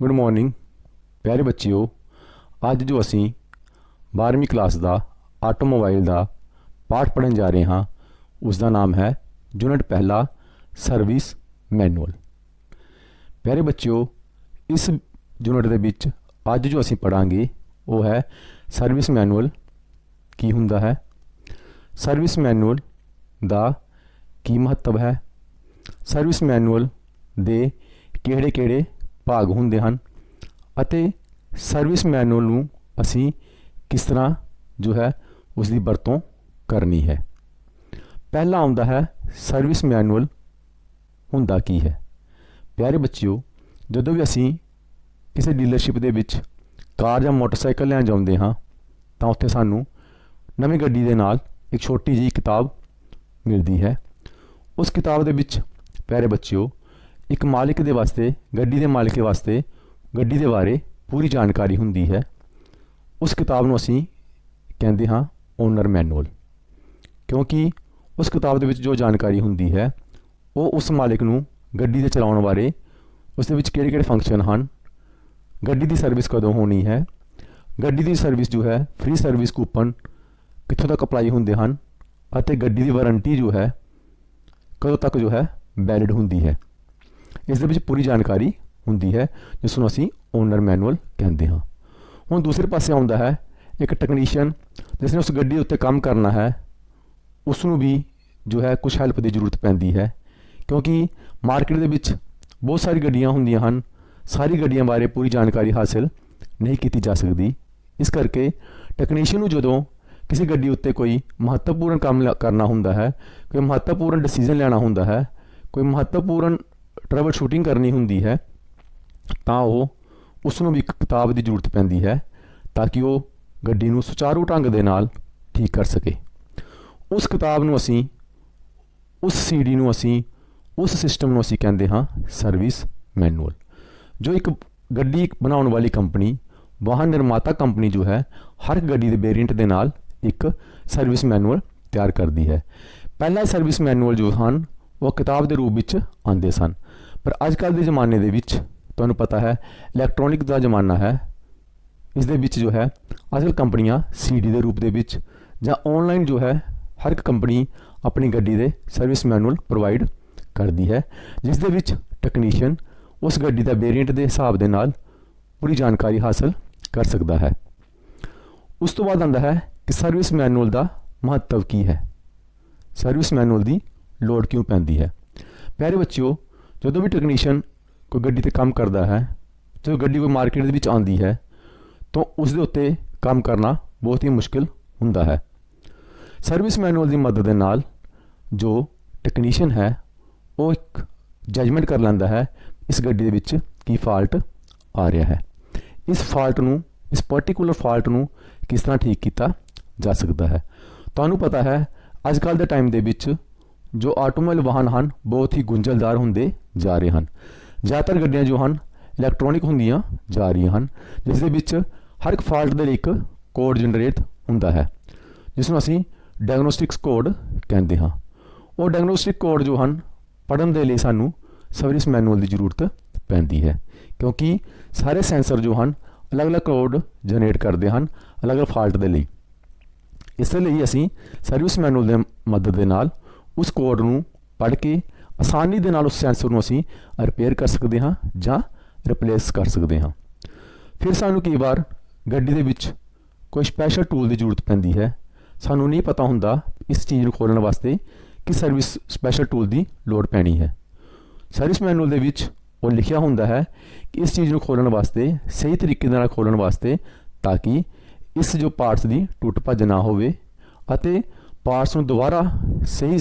Good morning प्यारे बच्चियों। ਅੱਜ जो ਅਸੀਂ 12ਵੀਂ ਕਲਾਸ ਦਾ ਆਟੋਮੋਬਾਈਲ ਦਾ ਪਾਠ ਪੜ੍ਹਨ ਜਾ ਰਹੇ ਹਾਂ ਉਸ ਦਾ ਨਾਮ ਹੈ ਯੂਨਿਟ ਪਹਿਲਾ ਸਰਵਿਸ ਮੈਨੂਅਲ। ਪਿਆਰੇ ਬੱਚਿਓ, ਇਸ ਯੂਨਿਟ ਦੇ ਵਿੱਚ ਅੱਜ ਜੋ ਅਸੀਂ ਪੜ੍ਹਾਂਗੇ ਉਹ ਹੈ ਸਰਵਿਸ ਮੈਨੂਅਲ ਕੀ ਹੁੰਦਾ ਹੈ, ਸਰਵਿਸ ਮੈਨੂਅਲ ਦਾ ਕੀ ਮਹੱਤਵ ਹੈ, ਸਰਵਿਸ ਮੈਨੂਅਲ ਦੇ ਕਿਹੜੇ-ਕਿਹੜੇ ਭਾਗ ਹੁੰਦੇ ਹਨ ਅਤੇ ਸਰਵਿਸ ਮੈਨੂਅਲ ਨੂੰ ਅਸੀਂ किस तरह जो है उसकी वरतों करनी है। पहला आउंदा है सर्विस मैनुअल हुंदा की है। प्यारे बच्चियों, जदों भी असी किसी डीलरशिप दे विच कार या मोटरसाइकिल लैन जाते हाँ तो उत्थे सानू नवीं गड्डी दे नाल एक छोटी जी किताब मिलती है। उस किताब दे विच प्यारे बच्चियों एक मालिक दे वास्ते, गड्डी दे मालिक वास्ते गड्डी दे बारे पूरी जानकारी हुंदी है। उस किताब नूं असीं कहंदे हाँ ओनर मैनुअल, क्योंकि उस किताब दे विच जो जानकारी हुंदी है वो उस मालिक नूं गड्डी दे चलाउण बारे, उस दे विच किहड़े-किहड़े फंक्शन हन, गड्डी दी सर्विस कदों होनी है, गड्डी दी सर्विस जो है फ्री सर्विस कूपन कित्थों तक अप्लाई हुंदे हन अते गड्डी दी वारंटी जो है कदों तक जो है वैलिड हुंदी है। इस दे विच पूरी जानकारी हुंदी है जिस नूं असीं ओनर मैनुअल कहंदे हाँ। हुण दूसरे पासे आउंदा है एक टैक्नीशियन जिसने उस गड्डी उत्ते काम करना है, उसनूं भी जो है कुछ हैल्प की जरूरत पैंदी है, क्योंकि मार्केट दे विच बहुत सारी गड्डियां हुंदियां हन, सारी गड्डियां बारे पूरी जानकारी हासिल नहीं की जा सकती। इस करके टैक्नीशियन नूं जदों किसी गड्डी उत्ते कोई महत्वपूर्ण काम करना हुंदा है, कोई महत्वपूर्ण डिसीजन लेना हुंदा है, कोई महत्वपूर्ण ट्रबल शूटिंग करनी हुंदी है तां ओह उसनूं भी एक किताब की जरूरत पैंदी है ताकि वो गड्डी नूं सुचारू ढंग दे नाल ठीक कर सके। उस किताब नूं असीं, उस CD नूं असीं, उस सिस्टम नूं असीं कहंदे हाँ सर्विस मैनुअल। जो एक गड्डी बनाउण वाली कंपनी, वाहन निर्माता कंपनी जो है हर गड्डी दे वेरिएंट दे नाल एक सर्विस मैनुअल तैयार करती है। पहला सर्विस मैनुअल जो हन वो किताब के रूप विच आंदे सन, पर अजकल के जमाने दे विच तुहानूं पता है इलैक्ट्रॉनिक का जमाना है, इस दे विच जो है अजकल कंपनियां CD के रूप दे विच जां ऑनलाइन जो है हर एक कंपनी अपनी गड्डी दे सर्विस मैनुअल प्रोवाइड करती है, जिस दे विच टैक्नीशियन उस गड्डी का वेरिएंट के हिसाब दे नाल पूरी जानकारी हासिल कर सकता है। उस तो बाद आंदा है कि सर्विस मैनुअल का महत्व की है, सर्विस मैनुअल की लोड़ क्यों पैंदी है। प्यारे बच्चियों, जदों भी टैक्नीशियन कोई गड्डी ते काम करता है, जो गड्डी कोई मार्केट दे विच आंदी है तो उस दे उत्ते काम करना बहुत ही मुश्किल हुंदा है। सर्विस मैनुअल की मदद दे नाल जो टैक्नीशियन है वो एक जजमेंट कर लैंदा है इस गड्डी दे विच की फॉल्ट आ रहा है, इस फॉल्ट नूं, इस पर्टिकुलर फॉल्ट नूं किस तरह ठीक किया जा सकता है। तुहानूं पता है अजकल के टाइम दे विच जो आटोमोबाइल वाहन हैं बहुत ही गुंझलदार होंदे जा रहे हैं। ज़्यादातर गड्डियां जो हैं इलैक्ट्रॉनिक होंदियां जा रही हैं, जिस दे विच हर एक फॉल्ट दे एक कोड जनरेट हुंदा है जिसनूं असीं डायग्नोस्टिक्स कोड कहंदे हाँ। वो डायग्नोस्टिक कोड जो हैं पढ़न दे लई सानूं सर्विस मैनुअल की जरूरत पैंदी है, क्योंकि सारे सेंसर जो हैं अलग अलग कोड जनरेट करते हैं अलग अलग फॉल्ट के लिए। इसलिए असीं सर्विस मैनुअल की मदद के नाल उस कोड नूं पढ़ के आसानी दे नाल उस सेंसर नूं असीं रिपेयर कर सकते हाँ जां रिप्लेस कर सकते हाँ। फिर सानूं कई बार गड्डी दे विच कोई स्पैशल टूल की जरूरत पैंदी है, सानूं नहीं पता हुंदा इस चीज़ नूं खोलण वास्ते कि सर्विस स्पैशल टूल की लोड़ पैनी है। सर्विस मैनुअल दे विच वो लिखिया हुंदा है कि इस चीज़ नूं खोलण वास्ते सही तरीके नाल खोलण वास्ते ताकि इस जो पार्ट्स की टुट भज ना होवे अते पार्ट्स नूं दोबारा सही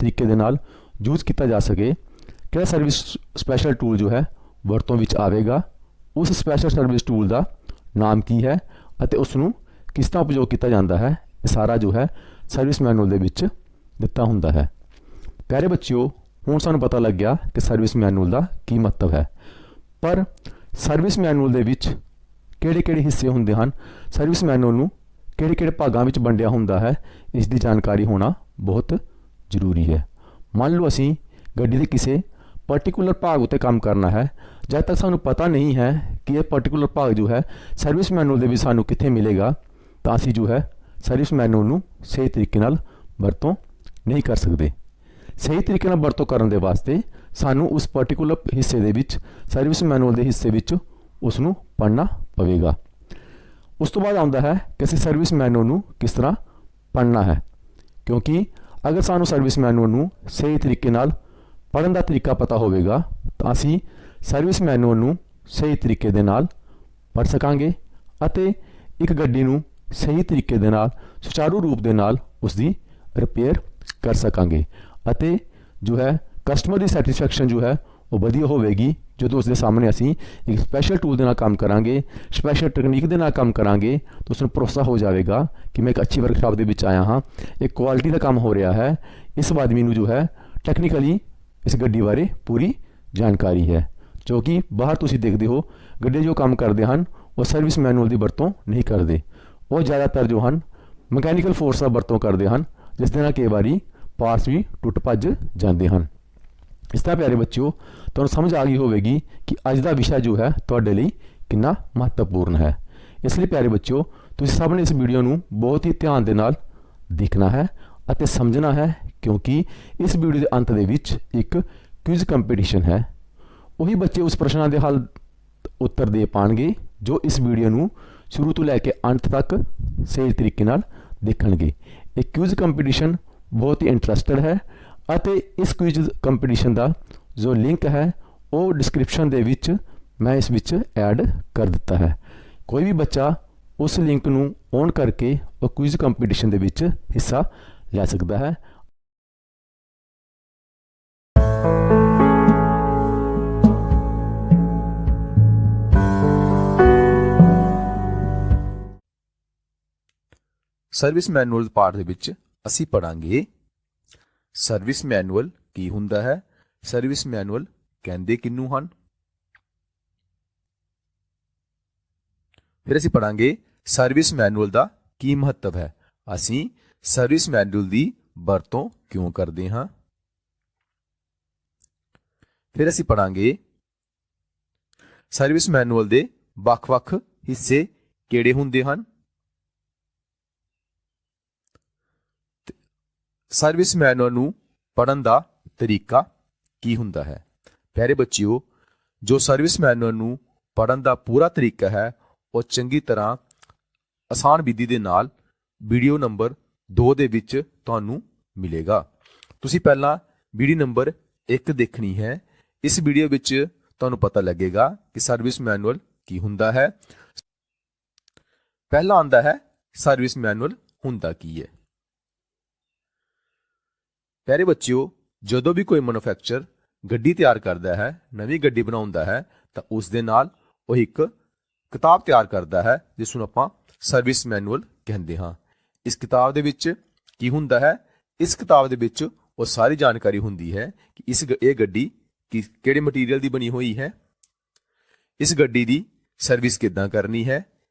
तरीके दे नाल यूज किया जा सके। किहड़ा सर्विस स्पैशल टूल जो है वरतों विच आवेगा, उस स्पैशल सर्विस टूल का नाम की है अते उसनूं किस तरह उपयोग किया जाता है, ये सारा जो है सर्विस मैनुअल दे विच दिता हुंदा है। प्यारे बच्चियों, हुण सानूं पता लग गया कि सर्विस मैनुअल का की महत्व है, पर सर्विस मैनुअल दे विच किहड़े-किहड़े हिस्से हुंदे हन, सर्विस मैनुअल नूं किहड़े-किहड़े भागां विच वंडिया हुंदा है, इसकी जानकारी होना बहुत जरूरी है। मान लो असीं गड्डी दे किसी पर्टिकुलर भाग उत्ते काम करना है, जब तक सानूं पता नहीं है कि यह पर्टिकुलर भाग जो है सर्विस मैनुअल ਦੇ ਵਿੱਚ ਸਾਨੂੰ ਕਿੱਥੇ ਮਿਲੇਗਾ ਤਾਂ ਅਸੀਂ ਜੋ ਹੈ ਸਰਵਿਸ ਮੈਨੂਅਲ ਨੂੰ ਸਹੀ ਤਰੀਕੇ ਨਾਲ ਵਰਤੋਂ ਨਹੀਂ ਕਰ ਸਕਦੇ। ਸਹੀ ਤਰੀਕੇ ਨਾਲ ਵਰਤੋਂ ਕਰਨ ਦੇ ਵਾਸਤੇ ਸਾਨੂੰ ਉਸ ਪਾਰਟਿਕੂਲਰ ਹਿੱਸੇ ਦੇ ਵਿੱਚ ਸਰਵਿਸ ਮੈਨੂਅਲ ਦੇ ਹਿੱਸੇ ਵਿੱਚ ਉਸ ਨੂੰ ਪੜ੍ਹਨਾ ਪਵੇਗਾ। ਉਸ ਤੋਂ ਬਾਅਦ ਆਉਂਦਾ ਹੈ ਕਿ ਅਸੀਂ ਸਰਵਿਸ ਮੈਨੂਅਲ ਨੂੰ ਕਿਸ ਤਰ੍ਹਾਂ ਪੜ੍ਹਨਾ ਹੈ, ਕਿਉਂਕਿ ਅਗਰ ਸਾਨੂੰ ਸਰਵਿਸ ਮੈਨੂਅਲ ਨੂੰ ਸਹੀ ਤਰੀਕੇ ਨਾਲ ਪੜ੍ਹਨ ਦਾ ਤਰੀਕਾ ਪਤਾ ਹੋਵੇਗਾ ਤਾਂ ਅਸੀਂ ਸਰਵਿਸ ਮੈਨੂਅਲ ਨੂੰ ਸਹੀ ਤਰੀਕੇ ਦੇ ਨਾਲ ਪੜ੍ਹ ਸਕਾਂਗੇ ਅਤੇ ਇੱਕ ਗੱਡੀ ਨੂੰ ਸਹੀ ਤਰੀਕੇ ਦੇ ਨਾਲ ਸੁਚਾਰੂ ਰੂਪ ਦੇ ਨਾਲ ਉਸ ਦੀ ਰਿਪੇਅਰ ਕਰ ਸਕਾਂਗੇ ਅਤੇ ਜੋ ਹੈ ਕਸਟਮਰ ਦੀ ਸੈਟੀਸਫੈਕਸ਼ਨ ਜੋ ਹੈ ਉਹ ਵਧੀਆ ਹੋਵੇਗੀ ਜਦੋਂ ਉਸ ਦੇ ਸਾਹਮਣੇ ਅਸੀਂ ਇੱਕ ਸਪੈਸ਼ਲ ਟੂਲ ਦੇ ਨਾਲ ਕੰਮ ਕਰਾਂਗੇ, ਸਪੈਸ਼ਲ ਟੈਕਨੀਕ ਦੇ ਨਾਲ ਕੰਮ ਕਰਾਂਗੇ ਤਾਂ ਉਸ ਨੂੰ ਭਰੋਸਾ ਹੋ ਜਾਵੇਗਾ ਕਿ ਮੈਂ ਇੱਕ ਅੱਛੀ ਵਰਕਸ਼ਾਪ ਦੇ ਵਿੱਚ ਆਇਆ ਹਾਂ, ਇੱਕ ਕੁਆਲਿਟੀ ਦਾ ਕੰਮ ਹੋ ਰਿਹਾ ਹੈ, ਇਸ ਆਦਮੀ ਨੂੰ ਜੋ ਹੈ ਟੈਕਨੀਕਲੀ ਇਸ ਗੱਡੀ ਬਾਰੇ ਪੂਰੀ ਜਾਣਕਾਰੀ ਹੈ। ਜੋ ਕਿ ਬਾਹਰ ਤੁਸੀਂ ਦੇਖਦੇ ਹੋ ਗੱਡੀ ਜੋ ਕੰਮ ਕਰਦੇ ਹਨ ਉਹ ਸਰਵਿਸ ਮੈਨੂਅਲ ਦੀ ਵਰਤੋਂ ਨਹੀਂ ਕਰਦੇ, ਉਹ ਜ਼ਿਆਦਾਤਰ ਜੋ ਹਨ ਮਕੈਨੀਕਲ ਫੋਰਸ ਦਾ ਵਰਤੋਂ ਕਰਦੇ ਹਨ, ਜਿਸ ਦੇ ਨਾਲ ਕਈ ਵਾਰੀ ਪਾਰਟਸ ਵੀ ਟੁੱਟ ਭੱਜ ਜਾਂਦੇ ਹਨ। ਇਸ ਤਰ੍ਹਾਂ ਪਿਆਰੇ ਬੱਚਿਓ ਤੁਹਾਨੂੰ ਸਮਝ ਆ ਗਈ ਹੋਵੇਗੀ ਕਿ ਅੱਜ ਦਾ ਵਿਸ਼ਾ ਜੋ ਹੈ ਤੁਹਾਡੇ ਲਈ ਕਿੰਨਾ ਮਹੱਤਵਪੂਰਨ ਹੈ। ਇਸ ਲਈ ਪਿਆਰੇ ਬੱਚਿਓ ਤੁਸੀਂ ਸਭ ਨੇ ਇਸ ਵੀਡੀਓ ਨੂੰ ਬਹੁਤ ਹੀ ਧਿਆਨ ਦੇ ਨਾਲ ਦੇਖਣਾ ਹੈ ਅਤੇ ਸਮਝਣਾ ਹੈ, ਕਿਉਂਕਿ ਇਸ ਵੀਡੀਓ ਦੇ ਅੰਤ ਦੇ ਵਿੱਚ ਇੱਕ ਕੁਇਜ਼ ਕੰਪੀਟੀਸ਼ਨ ਹੈ। ਉਹੀ ਬੱਚੇ ਉਸ ਪ੍ਰਸ਼ਨਾਂ ਦੇ ਹੱਲ ਉੱਤਰ ਦੇ ਪਾਣਗੇ ਜੋ ਇਸ ਵੀਡੀਓ ਨੂੰ ਸ਼ੁਰੂ ਤੋਂ ਲੈ ਕੇ ਅੰਤ ਤੱਕ ਸਹੀ ਤਰੀਕੇ ਨਾਲ ਦੇਖਣਗੇ। ਇਹ ਕੁਇਜ਼ ਕੰਪੀਟੀਸ਼ਨ ਬਹੁਤ ਹੀ ਇੰਟਰਸਟਿਡ ਹੈ ਅਤੇ ਇਸ ਕੁਇਜ਼ ਕੰਪੀਟੀਸ਼ਨ ਦਾ ਜੋ ਲਿੰਕ ਹੈ ਉਹ ਡਿਸਕ੍ਰਿਪਸ਼ਨ ਦੇ ਵਿੱਚ ਮੈਂ ਇਸ ਵਿੱਚ ਐਡ ਕਰ ਦਿੱਤਾ ਹੈ। ਕੋਈ ਵੀ ਬੱਚਾ ਉਸ ਲਿੰਕ ਨੂੰ ਔਨ ਕਰਕੇ ਉਹ ਕੁਇਜ਼ ਕੰਪੀਟੀਸ਼ਨ ਦੇ ਵਿੱਚ ਹਿੱਸਾ ਲੈ ਸਕਦਾ ਹੈ। ਸਰਵਿਸ ਮੈਨੂਅਲ ਪਾਰਟ ਦੇ ਵਿੱਚ ਅਸੀਂ ਪੜਾਂਗੇ ਸਰਵਿਸ ਮੈਨੂਅਲ ਕੀ ਹੁੰਦਾ ਹੈ, ਸਰਵਿਸ ਮੈਨੂਅਲ ਕਹਿੰਦੇ ਕਿਹਨੂੰ ਹਨ। ਫਿਰ ਅਸੀਂ ਪੜਾਂਗੇ ਸਰਵਿਸ ਮੈਨੂਅਲ ਦਾ ਕੀ ਮਹੱਤਵ ਹੈ, ਅਸੀਂ ਸਰਵਿਸ ਮੈਨੂਅਲ ਦੀ ਵਰਤੋਂ ਕਿਉਂ ਕਰਦੇ ਹਾਂ। ਫਿਰ ਅਸੀਂ ਪੜਾਂਗੇ ਸਰਵਿਸ ਮੈਨੂਅਲ ਦੇ ਵੱਖ-ਵੱਖ ਹਿੱਸੇ ਕਿਹੜੇ ਹੁੰਦੇ ਹਨ। ਸਰਵਿਸ ਮੈਨੂਅਲ ਨੂੰ ਪੜ੍ਹਨ ਦਾ ਤਰੀਕਾ ਕੀ ਹੁੰਦਾ ਹੈ। ਪਿਆਰੇ ਬੱਚਿਓ ਜੋ ਸਰਵਿਸ ਮੈਨੂਅਲ ਨੂੰ ਪੜ੍ਹਨ ਦਾ ਪੂਰਾ ਤਰੀਕਾ ਹੈ ਉਹ ਚੰਗੀ ਤਰ੍ਹਾਂ ਆਸਾਨ ਵਿਧੀ ਦੇ ਨਾਲ ਵੀਡੀਓ ਨੰਬਰ 2 ਦੇ ਵਿੱਚ ਤੁਹਾਨੂੰ ਮਿਲੇਗਾ। ਤੁਸੀਂ ਪਹਿਲਾਂ ਵੀਡੀਓ ਨੰਬਰ 1 ਦੇਖਣੀ ਹੈ। ਇਸ ਵੀਡੀਓ ਵਿੱਚ ਤੁਹਾਨੂੰ ਪਤਾ ਲੱਗੇਗਾ ਕਿ ਸਰਵਿਸ ਮੈਨੂਅਲ ਕੀ ਹੁੰਦਾ ਹੈ। ਪਹਿਲਾ ਆਉਂਦਾ ਹੈ ਸਰਵਿਸ ਮੈਨੂਅਲ ਹੁੰਦਾ ਕੀ ਹੈ। ਪਿਆਰੇ ਬੱਚਿਓ ਜਦੋਂ ਵੀ ਕੋਈ ਮੈਨੂਫੈਕਚਰ ਗੱਡੀ ਤਿਆਰ ਕਰਦਾ ਹੈ, ਨਵੀਂ ਗੱਡੀ ਬਣਾਉਂਦਾ ਹੈ ਤਾਂ ਉਸ ਦੇ ਨਾਲ ਉਹ ਇੱਕ ਕਿਤਾਬ ਤਿਆਰ ਕਰਦਾ ਹੈ ਜਿਸ ਨੂੰ ਆਪਾਂ ਸਰਵਿਸ ਮੈਨੂਅਲ ਕਹਿੰਦੇ ਹਾਂ। ਇਸ ਕਿਤਾਬ ਦੇ ਵਿੱਚ ਕੀ ਹੁੰਦਾ ਹੈ, ਇਸ ਕਿਤਾਬ ਦੇ ਵਿੱਚ ਉਹ ਸਾਰੀ ਜਾਣਕਾਰੀ ਹੁੰਦੀ ਹੈ ਕਿ ਇਹ ਗੱਡੀ ਕਿਹੜੇ ਮਟੀਰੀਅਲ ਦੀ ਬਣੀ ਹੋਈ ਹੈ, ਇਸ ਗੱਡੀ ਦੀ ਸਰਵਿਸ ਕਿੱਦਾਂ ਕਰਨੀ ਹੈ,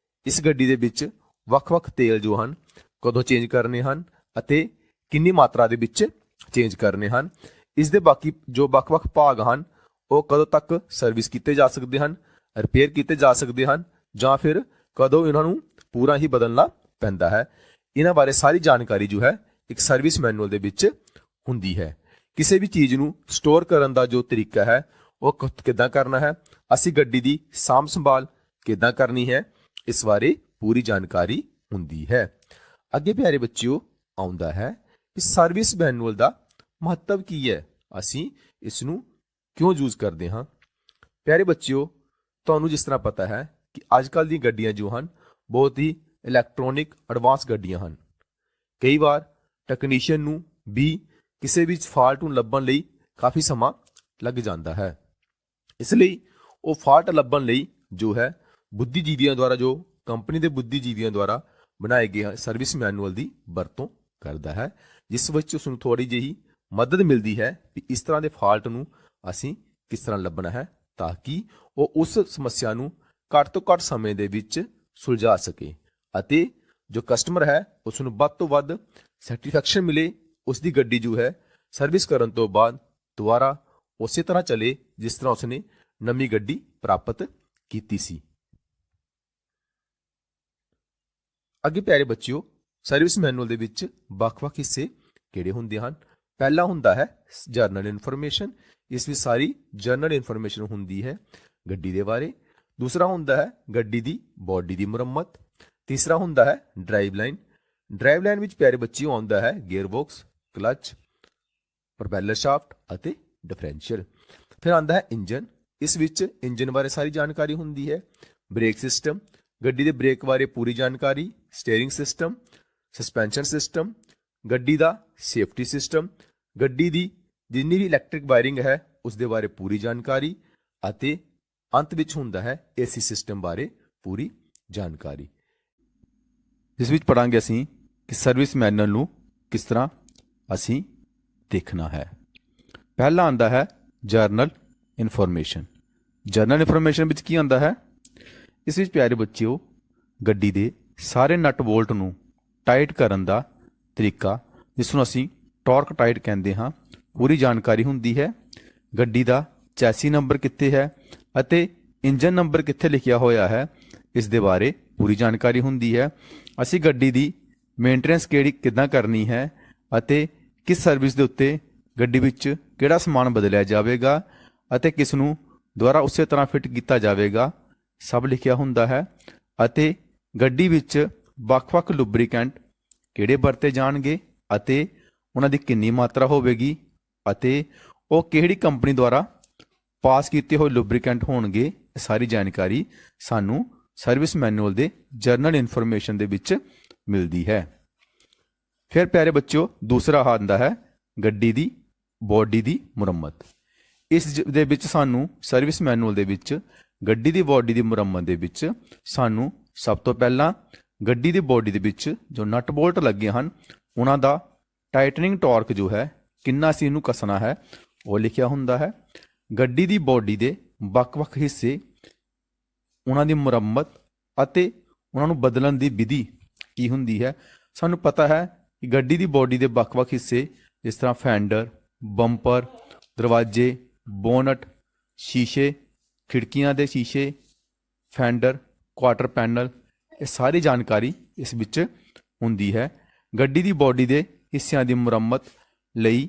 ਇਸ ਗੱਡੀ ਦੇ ਵਿੱਚ ਵੱਖ-ਵੱਖ ਤੇਲ ਜੋ ਹਨ ਕਦੋਂ ਚੇਂਜ ਕਰਨੇ ਹਨ ਅਤੇ ਕਿੰਨੀ ਮਾਤਰਾ ਦੇ ਵਿੱਚ ਚੇਂਜ ਕਰਨੇ ਹਨ, ਇਸ ਦੇ ਬਾਕੀ ਜੋ ਵੱਖ-ਵੱਖ ਭਾਗ ਹਨ ਉਹ ਕਦੋਂ ਤੱਕ ਸਰਵਿਸ ਕੀਤੇ ਜਾ ਸਕਦੇ ਹਨ, ਰਿਪੇਅਰ ਕੀਤੇ ਜਾ ਸਕਦੇ ਹਨ ਜਾਂ ਫਿਰ ਕਦੋਂ ਇਹਨਾਂ ਨੂੰ ਪੂਰਾ ਹੀ ਬਦਲਣਾ ਪੈਂਦਾ ਹੈ। ਇਹਨਾਂ ਬਾਰੇ ਸਾਰੀ ਜਾਣਕਾਰੀ ਜੋ ਹੈ ਇੱਕ ਸਰਵਿਸ ਮੈਨੂਅਲ ਦੇ ਵਿੱਚ ਹੁੰਦੀ ਹੈ। ਕਿਸੇ ਵੀ ਚੀਜ਼ ਨੂੰ ਸਟੋਰ ਕਰਨ ਦਾ ਜੋ ਤਰੀਕਾ ਹੈ ਉਹ ਕਿੱਦਾਂ ਕਰਨਾ ਹੈ, ਅਸੀਂ ਗੱਡੀ ਦੀ ਸਾਂਭ ਸੰਭਾਲ ਕਿੱਦਾਂ ਕਰਨੀ ਹੈ, ਇਸ ਬਾਰੇ ਪੂਰੀ ਜਾਣਕਾਰੀ ਹੁੰਦੀ ਹੈ। ਅੱਗੇ ਪਿਆਰੇ ਬੱਚਿਓ ਆਉਂਦਾ ਹੈ ਕਿ ਸਰਵਿਸ ਮੈਨੂਅਲ ਦਾ ਮਹੱਤਵ ਕੀ ਹੈ, ਅਸੀਂ ਇਸ ਨੂੰ ਕਿਉਂ ਯੂਜ਼ ਕਰਦੇ ਹਾਂ। ਪਿਆਰੇ ਬੱਚਿਓ ਤੁਹਾਨੂੰ ਜਿਸ ਤਰ੍ਹਾਂ ਪਤਾ ਹੈ ਕਿ ਅੱਜ ਕੱਲ੍ਹ ਦੀਆਂ ਗੱਡੀਆਂ ਜੋ ਹਨ ਬਹੁਤ ਹੀ ਇਲੈਕਟ੍ਰੋਨਿਕ ਐਡਵਾਂਸ ਗੱਡੀਆਂ ਹਨ। ਕਈ ਵਾਰ ਟੈਕਨੀਸ਼ੀਅਨ ਨੂੰ ਵੀ ਕਿਸੇ ਵੀ ਫਾਲਟ ਨੂੰ ਲੱਭਣ ਲਈ ਕਾਫੀ ਸਮਾਂ ਲੱਗ ਜਾਂਦਾ ਹੈ। ਇਸ ਲਈ ਉਹ ਫਾਲਟ ਲੱਭਣ ਲਈ ਜੋ ਹੈ ਬੁੱਧੀਜੀਵੀਆਂ ਦੁਆਰਾ, ਜੋ ਕੰਪਨੀ ਦੇ ਬੁੱਧੀਜੀਵੀਆਂ ਦੁਆਰਾ ਬਣਾਏ ਗਏ ਸਰਵਿਸ ਮੈਨੂਅਲ ਦੀ ਵਰਤੋਂ ਕਰਦਾ ਹੈ, ਜਿਸ ਵਿੱਚ ਉਸ ਨੂੰ ਥੋੜੀ ਜਿਹੀ ਮਦਦ ਮਿਲਦੀ ਹੈ ਕਿ ਇਸ ਤਰ੍ਹਾਂ ਦੇ ਫਾਲਟ ਨੂੰ ਅਸੀਂ ਕਿਸ ਤਰ੍ਹਾਂ ਲੱਭਣਾ ਹੈ ਤਾਂ ਕਿ ਉਹ ਉਸ ਸਮੱਸਿਆ ਨੂੰ ਘੱਟ ਤੋਂ ਘੱਟ ਸਮੇਂ ਦੇ ਵਿੱਚ ਸੁਲਝਾ ਸਕੇ ਅਤੇ ਜੋ ਕਸਟਮਰ ਹੈ ਉਸ ਨੂੰ ਵੱਧ ਤੋਂ ਵੱਧ ਸੈਟੀਸਫੈਕਸ਼ਨ ਮਿਲੇ, ਉਸ ਦੀ ਗੱਡੀ ਜੋ ਹੈ ਸਰਵਿਸ ਕਰਨ ਤੋਂ ਬਾਅਦ ਦੁਬਾਰਾ ਉਸੇ ਤਰ੍ਹਾਂ ਚੱਲੇ ਜਿਸ ਤਰ੍ਹਾਂ ਉਸਨੇ ਨਵੀਂ ਗੱਡੀ ਪ੍ਰਾਪਤ ਕੀਤੀ ਸੀ। ਅੱਗੇ ਪਿਆਰੇ ਬੱਚਿਓ, ਸਰਵਿਸ ਮੈਨੂਅਲ ਦੇ ਵਿੱਚ ਵੱਖ-ਵੱਖ ਹਿੱਸੇ ਕਿਹੜੇ ਹੁੰਦੇ ਹਨ? ਪਹਿਲਾ ਹੁੰਦਾ ਹੈ ਜਰਨਲ ਇਨਫੋਰਮੇਸ਼ਨ। ਇਸ ਵਿੱਚ ਸਾਰੀ ਜਰਨਲ ਇਨਫੋਰਮੇਸ਼ਨ ਹੁੰਦੀ ਹੈ ਗੱਡੀ ਦੇ ਬਾਰੇ। ਦੂਸਰਾ ਹੁੰਦਾ ਹੈ ਗੱਡੀ ਦੀ ਬਾਡੀ ਦੀ ਮੁਰੰਮਤ। ਤੀਸਰਾ ਹੁੰਦਾ ਹੈ ਡਰਾਈਵ ਲਾਈਨ। ਡਰਾਈਵ ਲਾਈਨ ਵਿੱਚ ਪਿਆਰੇ ਬੱਚਿਓ ਆਉਂਦਾ ਹੈ ਗੇਅਰ ਬਾਕਸ, ਕਲਚ, ਪ੍ਰੋਪੈਲਰ ਸ਼ਾਫਟ ਅਤੇ ਡਿਫਰੈਂਸ਼ੀਅਲ। ਫਿਰ ਆਉਂਦਾ ਹੈ ਇੰਜਨ। ਇਸ ਵਿੱਚ ਇੰਜਨ ਬਾਰੇ ਸਾਰੀ ਜਾਣਕਾਰੀ ਹੁੰਦੀ ਹੈ। ਬ੍ਰੇਕ ਸਿਸਟਮ, ਗੱਡੀ ਦੇ ਬ੍ਰੇਕ ਬਾਰੇ ਪੂਰੀ ਜਾਣਕਾਰੀ। ਸਟੀਅਰਿੰਗ ਸਿਸਟਮ, ਸਸਪੈਂਸ਼ਨ ਸਿਸਟਮ, ਗੱਡੀ ਦਾ ਸੇਫਟੀ ਸਿਸਟਮ, ਗੱਡੀ ਦੀ ਜਿੰਨੀ ਵੀ ਇਲੈਕਟ੍ਰਿਕ ਵਾਇਰਿੰਗ ਹੈ ਉਸ ਦੇ ਬਾਰੇ ਪੂਰੀ ਜਾਣਕਾਰੀ ਅਤੇ ਅੰਤ ਵਿੱਚ ਹੁੰਦਾ ਹੈ ਏਸੀ ਸਿਸਟਮ ਬਾਰੇ ਪੂਰੀ ਜਾਣਕਾਰੀ। ਜਿਸ ਵਿੱਚ ਪੜਾਂਗੇ ਅਸੀਂ ਕਿ ਸਰਵਿਸ ਮੈਨੂਅਲ ਨੂੰ ਕਿਸ ਤਰ੍ਹਾਂ ਅਸੀਂ ਦੇਖਣਾ ਹੈ। ਪਹਿਲਾ ਆਉਂਦਾ ਹੈ ਜਰਨਲ ਇਨਫੋਰਮੇਸ਼ਨ। ਜਰਨਲ ਇਨਫੋਰਮੇਸ਼ਨ ਵਿੱਚ ਕੀ ਆਉਂਦਾ ਹੈ? ਇਸ ਵਿੱਚ ਪਿਆਰੇ ਬੱਚਿਓ ਗੱਡੀ ਦੇ ਸਾਰੇ ਨਟ ਬੋਲਟ ਨੂੰ ਟਾਈਟ ਕਰਨ ਦਾ ਤਰੀਕਾ, ਜਿਸ ਨੂੰ ਅਸੀਂ ਟਾਰਕ ਟਾਈਟ ਕਹਿੰਦੇ ਹਾਂ, ਪੂਰੀ ਜਾਣਕਾਰੀ ਹੁੰਦੀ ਹੈ। ਗੱਡੀ ਦਾ ਚੈਸੀ ਨੰਬਰ ਕਿੱਥੇ ਹੈ ਅਤੇ ਇੰਜਨ ਨੰਬਰ ਕਿੱਥੇ ਲਿਖਿਆ ਹੋਇਆ ਹੈ, ਇਸ ਦੇ ਬਾਰੇ ਪੂਰੀ ਜਾਣਕਾਰੀ ਹੁੰਦੀ ਹੈ। ਅਸੀਂ ਗੱਡੀ ਦੀ ਮੇਨਟੇਨੈਂਸ ਕਿੱਦਾਂ ਕਰਨੀ ਹੈ ਅਤੇ ਕਿਸ ਸਰਵਿਸ ਦੇ ਉੱਤੇ ਗੱਡੀ ਵਿੱਚ ਕਿਹੜਾ ਸਮਾਨ ਬਦਲਿਆ ਜਾਵੇਗਾ ਅਤੇ ਕਿਸ ਨੂੰ ਦੁਬਾਰਾ ਉਸੇ ਤਰ੍ਹਾਂ ਫਿੱਟ ਕੀਤਾ ਜਾਵੇਗਾ, ਸਭ ਲਿਖਿਆ ਹੁੰਦਾ ਹੈ। ਅਤੇ ਗੱਡੀ ਵਿੱਚ ਵੱਖ-ਵੱਖ ਲੁਬਰੀਕੈਂਟ ਕਿਹੜੇ ਵਰਤੇ ਜਾਣਗੇ ਅਤੇ ਉਹਨਾਂ ਦੀ ਕਿੰਨੀ ਮਾਤਰਾ ਹੋਵੇਗੀ ਅਤੇ ਉਹ ਕਿਹੜੀ ਕੰਪਨੀ ਦੁਆਰਾ ਪਾਸ ਕੀਤੇ ਹੋਏ ਲੁਬਰੀਕੈਂਟ ਹੋਣਗੇ, ਇਹ ਸਾਰੀ ਜਾਣਕਾਰੀ ਸਾਨੂੰ ਸਰਵਿਸ ਮੈਨੂਅਲ ਦੇ ਜਰਨਲ ਇਨਫੋਰਮੇਸ਼ਨ ਦੇ ਵਿੱਚ ਮਿਲਦੀ ਹੈ। ਫਿਰ ਪਿਆਰੇ ਬੱਚਿਓ ਦੂਸਰਾ ਆਉਂਦਾ ਹੈ ਗੱਡੀ ਦੀ ਬਾਡੀ ਦੀ ਮੁਰੰਮਤ। ਇਸ ਦੇ ਵਿੱਚ ਸਾਨੂੰ ਸਰਵਿਸ ਮੈਨੂਅਲ ਦੇ ਵਿੱਚ ਗੱਡੀ ਦੀ ਬਾਡੀ ਦੀ ਮੁਰੰਮਤ ਦੇ ਵਿੱਚ ਸਾਨੂੰ ਸਭ ਤੋਂ ਪਹਿਲਾਂ ਗੱਡੀ ਦੀ ਬਾਡੀ ਦੇ ਵਿੱਚ ਜੋ ਨਟ ਬੋਲਟ ਲੱਗੇ ਹਨ ਉਹਨਾਂ ਦਾ ਟਾਈਟਨਿੰਗ ਟਾਰਕ ਜੋ ਹੈ, ਕਿੰਨਾ ਸੀ ਇਹਨੂੰ ਕੱਸਣਾ ਹੈ, ਉਹ ਲਿਖਿਆ ਹੁੰਦਾ ਹੈ। ਗੱਡੀ ਦੀ ਬਾਡੀ ਦੇ ਵੱਖ-ਵੱਖ ਹਿੱਸੇ, ਉਹਨਾਂ ਦੀ ਮੁਰੰਮਤ ਅਤੇ ਉਹਨਾਂ ਨੂੰ ਬਦਲਣ ਦੀ ਵਿਧੀ ਕੀ ਹੁੰਦੀ ਹੈ। ਸਾਨੂੰ ਪਤਾ ਹੈ ਕਿ ਗੱਡੀ ਦੀ ਬਾਡੀ ਦੇ ਵੱਖ-ਵੱਖ ਹਿੱਸੇ ਜਿਸ ਤਰ੍ਹਾਂ ਫੈਂਡਰ, ਬੰਪਰ, ਦਰਵਾਜ਼ੇ, ਬੋਨਟ, ਸ਼ੀਸ਼ੇ, ਖਿੜਕੀਆਂ ਦੇ ਸ਼ੀਸ਼ੇ, ਫੈਂਡਰ, ਕੁਆਟਰ ਪੈਨਲ, ਇਹ ਸਾਰੀ ਜਾਣਕਾਰੀ ਇਸ ਵਿੱਚ ਹੁੰਦੀ ਹੈ। ਗੱਡੀ ਦੀ ਬਾਡੀ ਦੇ ਹਿੱਸਿਆਂ ਦੀ ਮੁਰੰਮਤ ਲਈ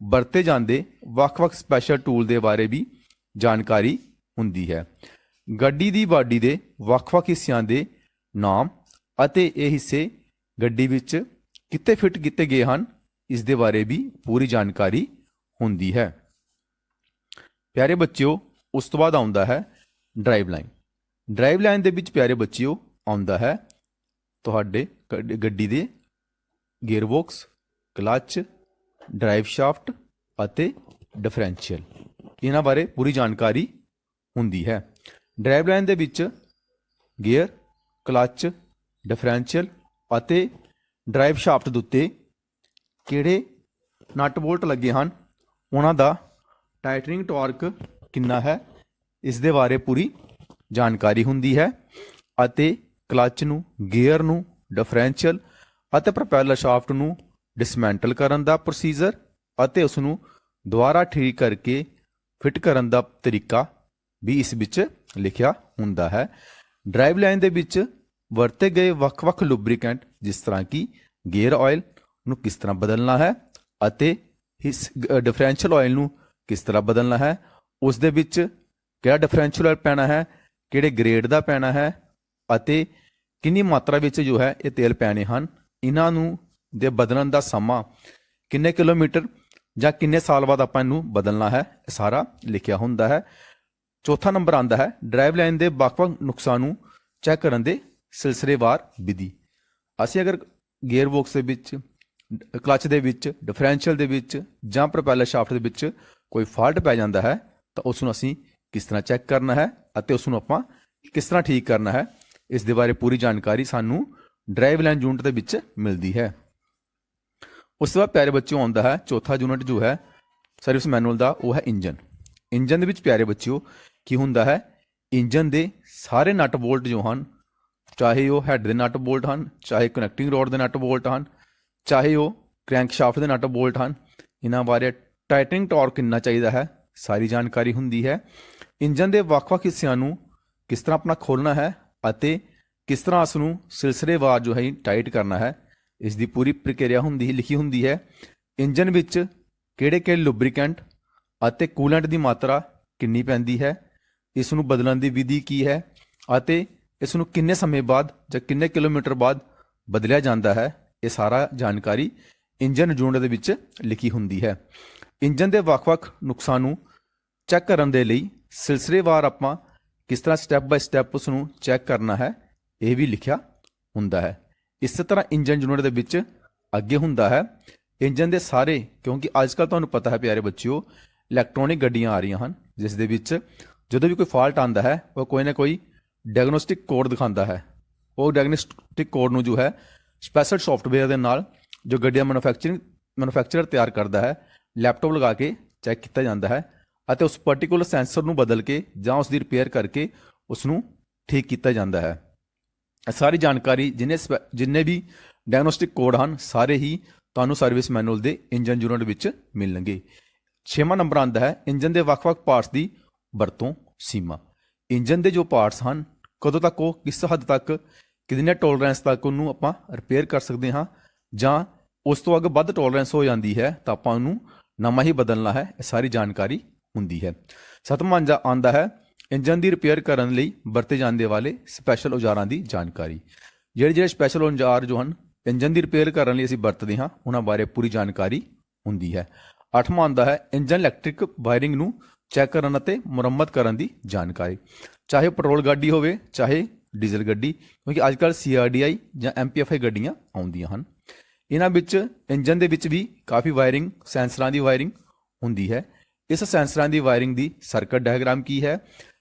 ਵਰਤੇ ਜਾਂਦੇ ਵੱਖ-ਵੱਖ ਸਪੈਸ਼ਲ ਟੂਲ ਦੇ ਬਾਰੇ ਵੀ ਜਾਣਕਾਰੀ ਹੁੰਦੀ ਹੈ। ਗੱਡੀ ਦੀ ਬਾਡੀ ਦੇ ਵੱਖ-ਵੱਖ ਹਿੱਸਿਆਂ ਦੇ ਨਾਮ ਅਤੇ ਇਹ ਹਿੱਸੇ ਗੱਡੀ ਵਿੱਚ ਕਿੱਥੇ ਫਿੱਟ ਕੀਤੇ ਗਏ ਹਨ, ਇਸ ਦੇ ਬਾਰੇ ਵੀ ਪੂਰੀ ਜਾਣਕਾਰੀ ਹੁੰਦੀ ਹੈ। ਪਿਆਰੇ ਬੱਚਿਓ ਉਸ ਤੋਂ ਬਾਅਦ ਆਉਂਦਾ ਹੈ ਡਰਾਈਵ ਲਾਈਨ। ਡਰਾਈਵ ਲਾਈਨ ਦੇ ਵਿੱਚ ਪਿਆਰੇ ਬੱਚਿਓ ਆਉਂਦਾ ਹੈ ਤੁਹਾਡੇ ਗੱਡੀ ਦੇ gear box, clutch, drive shaft ਅਤੇ ਡਿਫਰੈਂਸ਼ੀਅਲ, ਇਹਨਾਂ ਬਾਰੇ ਪੂਰੀ ਜਾਣਕਾਰੀ ਹੁੰਦੀ ਹੈ। ਡਰਾਈਵ ਲਾਈਨ ਦੇ ਵਿੱਚ ਗੇਅਰ, ਕਲਚ, ਡਿਫਰੈਂਸ਼ੀਅਲ ਅਤੇ ਡਰਾਈਵ ਸ਼ਾਫਟ ਦੇ ਉੱਤੇ ਕਿਹੜੇ ਨਟ ਬੋਲਟ ਲੱਗੇ ਹਨ, ਉਹਨਾਂ ਦਾ ਟਾਈਟਨਿੰਗ ਟਾਰਕ ਕਿੰਨਾ ਹੈ, ਇਸ ਦੇ ਬਾਰੇ ਪੂਰੀ ਜਾਣਕਾਰੀ ਹੁੰਦੀ ਹੈ। ਅਤੇ ਕਲਚ ਨੂੰ, ਗੇਅਰ ਨੂੰ, ਡਿਫਰੈਂਸ਼ੀਅਲ ਅਤੇ ਪ੍ਰੋਪੈਲਰ ਸ਼ਾਫਟ ਨੂੰ ਡਿਸਮੈਂਟਲ ਕਰਨ ਦਾ ਪ੍ਰੋਸੀਜਰ ਅਤੇ ਉਸ ਨੂੰ ਦੁਬਾਰਾ ਠੀਕ ਕਰਕੇ ਫਿੱਟ ਕਰਨ ਦਾ ਤਰੀਕਾ ਵੀ ਇਸ ਵਿੱਚ ਲਿਖਿਆ ਹੁੰਦਾ ਹੈ। ਡਰਾਈਵ ਲਾਈਨ ਦੇ ਵਿੱਚ ਵਰਤੇ ਗਏ ਵੱਖ-ਵੱਖ ਲੁਬਰੀਕੈਂਟ, ਜਿਸ ਤਰ੍ਹਾਂ ਕਿ ਗੇਅਰ ਆਇਲ ਨੂੰ ਕਿਸ ਤਰ੍ਹਾਂ ਬਦਲਣਾ ਹੈ ਅਤੇ ਇਸ ਡਿਫਰੈਂਸ਼ੀਅਲ ਆਇਲ ਨੂੰ ਕਿਸ ਤਰ੍ਹਾਂ ਬਦਲਣਾ ਹੈ, ਉਸ ਦੇ ਵਿੱਚ ਕਿਹੜਾ ਡਿਫਰੈਂਸ਼ੀਅਲ ਆਇਲ ਪੈਣਾ ਹੈ, ਕਿਹੜੇ ਗ੍ਰੇਡ ਦਾ ਪੈਣਾ ਹੈ ਅਤੇ ਕਿੰਨੀ ਮਾਤਰਾ ਵਿੱਚ ਜੋ ਹੈ ਇਹ ਤੇਲ ਪੈਣੇ ਹਨ, ਇਹਨਾਂ ਨੂੰ ਦੇ ਬਦਲਣ ਦਾ ਸਮਾਂ ਕਿੰਨੇ ਕਿਲੋਮੀਟਰ ਜਾਂ ਕਿੰਨੇ ਸਾਲ ਬਾਅਦ ਆਪਾਂ ਇਹਨੂੰ ਬਦਲਣਾ ਹੈ, ਇਹ ਸਾਰਾ ਲਿਖਿਆ ਹੁੰਦਾ ਹੈ। ਚੌਥਾ ਨੰਬਰ ਆਉਂਦਾ ਹੈ ਡਰਾਈਵ ਲਾਈਨ ਦੇ ਵੱਖ-ਵੱਖ ਨੁਕਸਾਂ ਨੂੰ ਚੈੱਕ ਕਰਨ ਦੇ ਸਿਲਸਿਲੇਵਾਰ ਵਿਧੀ। ਅਸੀਂ ਅਗਰ ਗੇਅਰ ਬਾਕਸ ਦੇ ਵਿੱਚ, ਕਲਚ ਦੇ ਵਿੱਚ, ਡਿਫਰੈਂਸ਼ੀਅਲ ਦੇ ਵਿੱਚ ਜਾਂ ਪ੍ਰੋਪੈਲਰ ਸ਼ਾਫਟ ਦੇ ਵਿੱਚ ਕੋਈ ਫਾਲਟ ਪੈ ਜਾਂਦਾ ਹੈ ਤਾਂ ਉਸ ਨੂੰ ਅਸੀਂ ਕਿਸ ਤਰ੍ਹਾਂ ਚੈੱਕ ਕਰਨਾ ਹੈ ਅਤੇ ਉਸ ਨੂੰ ਆਪਾਂ ਕਿਸ ਤਰ੍ਹਾਂ ਠੀਕ ਕਰਨਾ ਹੈ, ਇਸ ਦੇ ਬਾਰੇ ਪੂਰੀ ਜਾਣਕਾਰੀ ਸਾਨੂੰ ਡਰਾਈਵ ਲਾਈਨ ਯੂਨਿਟ ਦੇ ਵਿੱਚ ਮਿਲਦੀ ਹੈ। ਉਸ ਤੋਂ ਬਾਅਦ ਪਿਆਰੇ ਬੱਚਿਓ ਆਉਂਦਾ ਹੈ ਚੌਥਾ ਯੂਨਿਟ ਜੋ ਹੈ ਸਰਵਿਸ ਮੈਨੂਅਲ ਦਾ, ਉਹ ਹੈ ਇੰਜਨ। ਇੰਜਨ ਦੇ ਵਿੱਚ ਪਿਆਰੇ ਬੱਚਿਓ ਕੀ ਹੁੰਦਾ ਹੈ, ਇੰਜਨ ਦੇ ਸਾਰੇ ਨਟ ਬੋਲਟ ਜੋ ਹਨ, ਚਾਹੇ ਉਹ ਹੈਡ ਦੇ ਨਟ ਬੋਲਟ ਹਨ, ਚਾਹੇ ਕਨੈਕਟਿੰਗ ਰੋਡ ਦੇ ਨਟ ਬੋਲਟ ਹਨ, ਚਾਹੇ ਉਹ ਕ੍ਰੈਂਕ ਸ਼ਾਫਟ ਦੇ ਨਟ ਬੋਲਟ ਹਨ, ਇਹਨਾਂ ਬਾਰੇ ਟਾਈਟਨਿੰਗ ਟਾਰਕ ਕਿੰਨਾ ਚਾਹੀਦਾ ਹੈ, ਸਾਰੀ ਜਾਣਕਾਰੀ ਹੁੰਦੀ ਹੈ। ਇੰਜਨ ਦੇ ਵੱਖ-ਵੱਖ ਹਿੱਸਿਆਂ ਨੂੰ ਕਿਸ ਤਰ੍ਹਾਂ ਆਪਣਾ ਖੋਲ੍ਹਣਾ ਹੈ ਅਤੇ ਕਿਸ ਤਰ੍ਹਾਂ ਇਸ ਨੂੰ ਸਿਲਸਿਲੇਵਾਰ ਜੋ ਹੈ ਟਾਈਟ ਕਰਨਾ ਹੈ, ਇਸ ਦੀ ਪੂਰੀ ਪ੍ਰਕਿਰਿਆ ਹੁੰਦੀ ਲਿਖੀ ਹੁੰਦੀ ਹੈ। ਇੰਜਨ ਵਿੱਚ ਕਿਹੜੇ ਲੁਬਰੀਕੈਂਟ ਅਤੇ ਕੂਲੈਂਟ ਦੀ ਮਾਤਰਾ ਕਿੰਨੀ ਪੈਂਦੀ ਹੈ, ਇਸ ਨੂੰ ਬਦਲਣ ਦੀ ਵਿਧੀ ਕੀ ਹੈ ਅਤੇ ਇਸ ਨੂੰ ਕਿੰਨੇ ਸਮੇਂ ਬਾਅਦ ਜਾਂ ਕਿੰਨੇ ਕਿਲੋਮੀਟਰ ਬਾਅਦ ਬਦਲਿਆ ਜਾਂਦਾ ਹੈ, ਇਹ ਸਾਰਾ ਜਾਣਕਾਰੀ ਇੰਜਨ ਯੂਨਿਟ ਦੇ ਵਿੱਚ ਲਿਖੀ ਹੁੰਦੀ ਹੈ। ਇੰਜਨ ਦੇ ਵੱਖ-ਵੱਖ ਨੁਕਸਾਂ ਨੂੰ ਚੈੱਕ ਕਰਨ ਦੇ ਲਈ ਸਿਲਸਿਲੇਵਾਰ ਆਪਾਂ ਕਿਸ ਤਰ੍ਹਾਂ ਸਟੈਪ ਬਾਈ ਸਟੈਪ ਉਸ ਨੂੰ ਚੈੱਕ ਕਰਨਾ ਹੈ, ਇਹ ਵੀ ਲਿਖਿਆ ਹੁੰਦਾ ਹੈ। ਇਸੇ ਤਰ੍ਹਾਂ ਇੰਜਨ ਯੂਨਿਟ ਦੇ ਵਿੱਚ ਅੱਗੇ ਹੁੰਦਾ ਹੈ ਇੰਜਨ ਦੇ ਸਾਰੇ, ਕਿਉਂਕਿ ਅੱਜ ਕੱਲ੍ਹ ਤੁਹਾਨੂੰ ਪਤਾ ਹੈ ਪਿਆਰੇ ਬੱਚਿਓ, ਇਲੈਕਟ੍ਰੋਨਿਕ ਗੱਡੀਆਂ ਆ ਰਹੀਆਂ ਹਨ, ਜਿਸ ਦੇ ਵਿੱਚ ਜਦੋਂ ਵੀ ਕੋਈ ਫਾਲਟ ਆਉਂਦਾ ਹੈ ਉਹ ਕੋਈ ਨਾ ਕੋਈ ਡਾਇਗਨੋਸਟਿਕ ਕੋਡ ਦਿਖਾਉਂਦਾ ਹੈ। ਉਹ ਡਾਇਗਨੋਸਟਿਕ ਕੋਡ ਨੂੰ ਜੋ ਹੈ ਸਪੈਸ਼ਲ ਸੌਫਟਵੇਅਰ ਦੇ ਨਾਲ ਜੋ ਗੱਡੀਆਂ ਮੈਨੂਫੈਕਚਰਰ ਤਿਆਰ ਕਰਦਾ ਹੈ, ਲੈਪਟਾਪ ਲਗਾ ਕੇ ਚੈੱਕ ਕੀਤਾ ਜਾਂਦਾ ਹੈ ਅਤੇ ਉਸ ਪਾਰਟਿਕੂਲਰ ਸੈਂਸਰ ਨੂੰ ਬਦਲ ਕੇ ਜਾਂ ਉਸ ਦੀ ਰਿਪੇਅਰ ਕਰਕੇ ਉਸ ਨੂੰ ਠੀਕ ਕੀਤਾ ਜਾਂਦਾ ਹੈ। ਇਹ ਸਾਰੀ ਜਾਣਕਾਰੀ ਜਿੰਨੇ ਵੀ ਡਾਇਗਨੋਸਟਿਕ ਕੋਡ ਹਨ ਸਾਰੇ ਹੀ ਤੁਹਾਨੂੰ ਸਰਵਿਸ ਮੈਨੂਅਲ ਦੇ ਇੰਜਨ ਯੂਨਿਟ ਵਿੱਚ ਮਿਲਣਗੇ। 6ਵਾਂ ਨੰਬਰ ਆਉਂਦਾ ਹੈ ਇੰਜਨ ਦੇ ਵੱਖ-ਵੱਖ ਪਾਰਟਸ ਦੀ ਵਰਤੋਂ ਸੀਮਾ। ਇੰਜਨ ਦੇ ਜੋ ਪਾਰਟਸ ਹਨ ਕਦੋਂ ਤੱਕ ਉਹ ਕਿਸ ਹੱਦ ਤੱਕ ਕਿੰਨੇ ਟੋਲਰੈਂਸ ਤੱਕ ਉਹਨੂੰ ਆਪਾਂ ਰਿਪੇਅਰ ਕਰ ਸਕਦੇ ਹਾਂ, ਜਾਂ ਉਸ ਤੋਂ ਅੱਗੇ ਵੱਧ ਟੋਲਰੈਂਸ ਹੋ ਜਾਂਦੀ ਹੈ ਤਾਂ ਆਪਾਂ ਉਹਨੂੰ ਨਵਾਂ ਹੀ ਬਦਲਣਾ ਹੈ, ਇਹ ਸਾਰੀ ਜਾਣਕਾਰੀ ਹੁੰਦੀ ਹੈ। 7ਵਾਂ ਆਉਂਦਾ ਹੈ ਇੰਜਨ ਦੀ ਰਿਪੇਅਰ ਕਰਨ ਲਈ ਵਰਤੇ ਜਾਂਦੇ ਵਾਲੇ ਸਪੈਸ਼ਲ ਔਜ਼ਾਰਾਂ ਦੀ ਜਾਣਕਾਰੀ। ਜਿਹੜੇ ਸਪੈਸ਼ਲ ਔਜ਼ਾਰ ਜੋ ਹਨ ਇੰਜਨ ਦੀ ਰਿਪੇਅਰ ਕਰਨ ਲਈ ਅਸੀਂ ਵਰਤਦੇ ਹਾਂ ਉਹਨਾਂ ਬਾਰੇ ਪੂਰੀ ਜਾਣਕਾਰੀ ਹੁੰਦੀ ਹੈ। 8ਵਾਂ ਆਉਂਦਾ ਹੈ ਇੰਜਨ ਇਲੈਕਟ੍ਰਿਕ ਵਾਇਰਿੰਗ ਨੂੰ ਚੈੱਕ ਕਰਨ ਅਤੇ ਮੁਰੰਮਤ ਕਰਨ ਦੀ ਜਾਣਕਾਰੀ, ਚਾਹੇ ਪੈਟਰੋਲ ਗੱਡੀ ਹੋਵੇ ਚਾਹੇ ਡੀਜ਼ਲ ਗੱਡੀ, ਕਿਉਂਕਿ ਅੱਜ ਕੱਲ੍ਹ CRDI ਜਾਂ MPFI ਗੱਡੀਆਂ ਆਉਂਦੀਆਂ ਹਨ। ਇਹਨਾਂ ਵਿੱਚ ਇੰਜਨ ਦੇ ਵਿੱਚ ਵੀ ਕਾਫੀ ਵਾਇਰਿੰਗ ਸੈਂਸਰਾਂ ਦੀ ਵਾਇਰਿੰਗ ਹੁੰਦੀ ਹੈ। ਇਸ ਸੈਂਸਰਾਂ ਦੀ ਵਾਇਰਿੰਗ ਦੀ ਸਰਕਟ ਡਾਇਗਰਾਮ ਕੀ ਹੈ,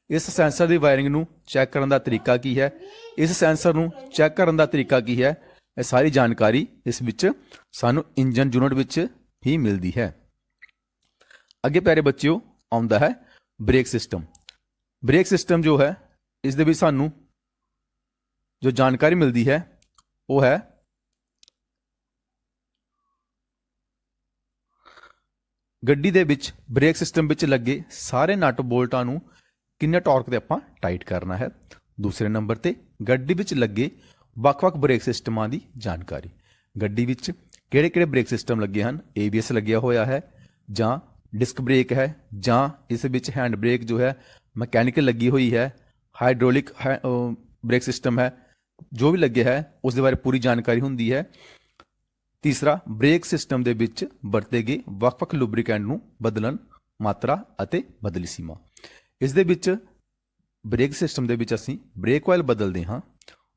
ਇਸ ਸੈਂਸਰ ਦੀ ਵਾਇਰਿੰਗ ਨੂੰ ਚੈੱਕ ਕਰਨ ਦਾ ਤਰੀਕਾ ਕੀ ਹੈ, ਇਸ ਸੈਂਸਰ ਨੂੰ ਚੈੱਕ ਕਰਨ ਦਾ ਤਰੀਕਾ ਕੀ ਹੈ, ਇਹ ਸਾਰੀ ਜਾਣਕਾਰੀ ਇਸ ਵਿੱਚ ਸਾਨੂੰ ਇੰਜਨ ਯੂਨਿਟ ਵਿੱਚ ਹੀ ਮਿਲਦੀ ਹੈ। ਅੱਗੇ ਪਿਆਰੇ ਬੱਚਿਓ ਆਉਂਦਾ ਹੈ ਬ੍ਰੇਕ ਸਿਸਟਮ। ਬ੍ਰੇਕ ਸਿਸਟਮ ਜੋ ਹੈ ਇਸ ਦੇ ਵਿੱਚ ਸਾਨੂੰ ਜੋ ਜਾਣਕਾਰੀ ਮਿਲਦੀ ਹੈ ਉਹ ਹੈ ਗੱਡੀ ਦੇ ਵਿੱਚ ਬ੍ਰੇਕ ਸਿਸਟਮ ਵਿੱਚ ਲੱਗੇ ਸਾਰੇ ਨਟ ਬੋਲਟਾਂ ਨੂੰ ਕਿੰਨੇ ਟਾਰਕ ਤੇ ਆਪਾਂ ਟਾਈਟ ਕਰਨਾ ਹੈ। ਦੂਸਰੇ ਨੰਬਰ ਤੇ ਗੱਡੀ ਵਿੱਚ ਲੱਗੇ ਵੱਖ-ਵੱਖ ਬ੍ਰੇਕ ਸਿਸਟਮਾਂ ਦੀ ਜਾਣਕਾਰੀ। ਗੱਡੀ ਵਿੱਚ ਕਿਹੜੇ ਬ੍ਰੇਕ ਸਿਸਟਮ ਲੱਗੇ ਹਨ, ABS ਲੱਗਿਆ ਹੋਇਆ ਹੈ ਜਾਂ ਡਿਸਕ ਬ੍ਰੇਕ ਹੈ, ਜਾਂ ਇਸ ਵਿੱਚ ਹੈਂਡ ਬ੍ਰੇਕ ਜੋ ਹੈ ਮਕੈਨੀਕਲ ਲੱਗੀ ਹੋਈ ਹੈ, ਹਾਈਡ੍ਰੋਲਿਕ ਬ੍ਰੇਕ ਸਿਸਟਮ ਹੈ, ਜੋ ਵੀ ਲੱਗਿਆ ਹੈ ਉਸ ਦੇ ਬਾਰੇ ਪੂਰੀ ਜਾਣਕਾਰੀ ਹੁੰਦੀ ਹੈ। ਤੀਸਰਾ, ਬ੍ਰੇਕ ਸਿਸਟਮ ਦੇ ਵਿੱਚ ਵਰਤੇ ਗਏ ਵੱਖ-ਵੱਖ ਲੁਬਰੀਕੈਂਟ ਨੂੰ ਬਦਲਣ, ਮਾਤਰਾ ਅਤੇ ਬਦਲੀ ਸੀਮਾ। ਇਸ ਦੇ ਵਿੱਚ ਬ੍ਰੇਕ ਸਿਸਟਮ ਦੇ ਵਿੱਚ ਅਸੀਂ ਬ੍ਰੇਕ ਆਇਲ ਬਦਲਦੇ ਹਾਂ,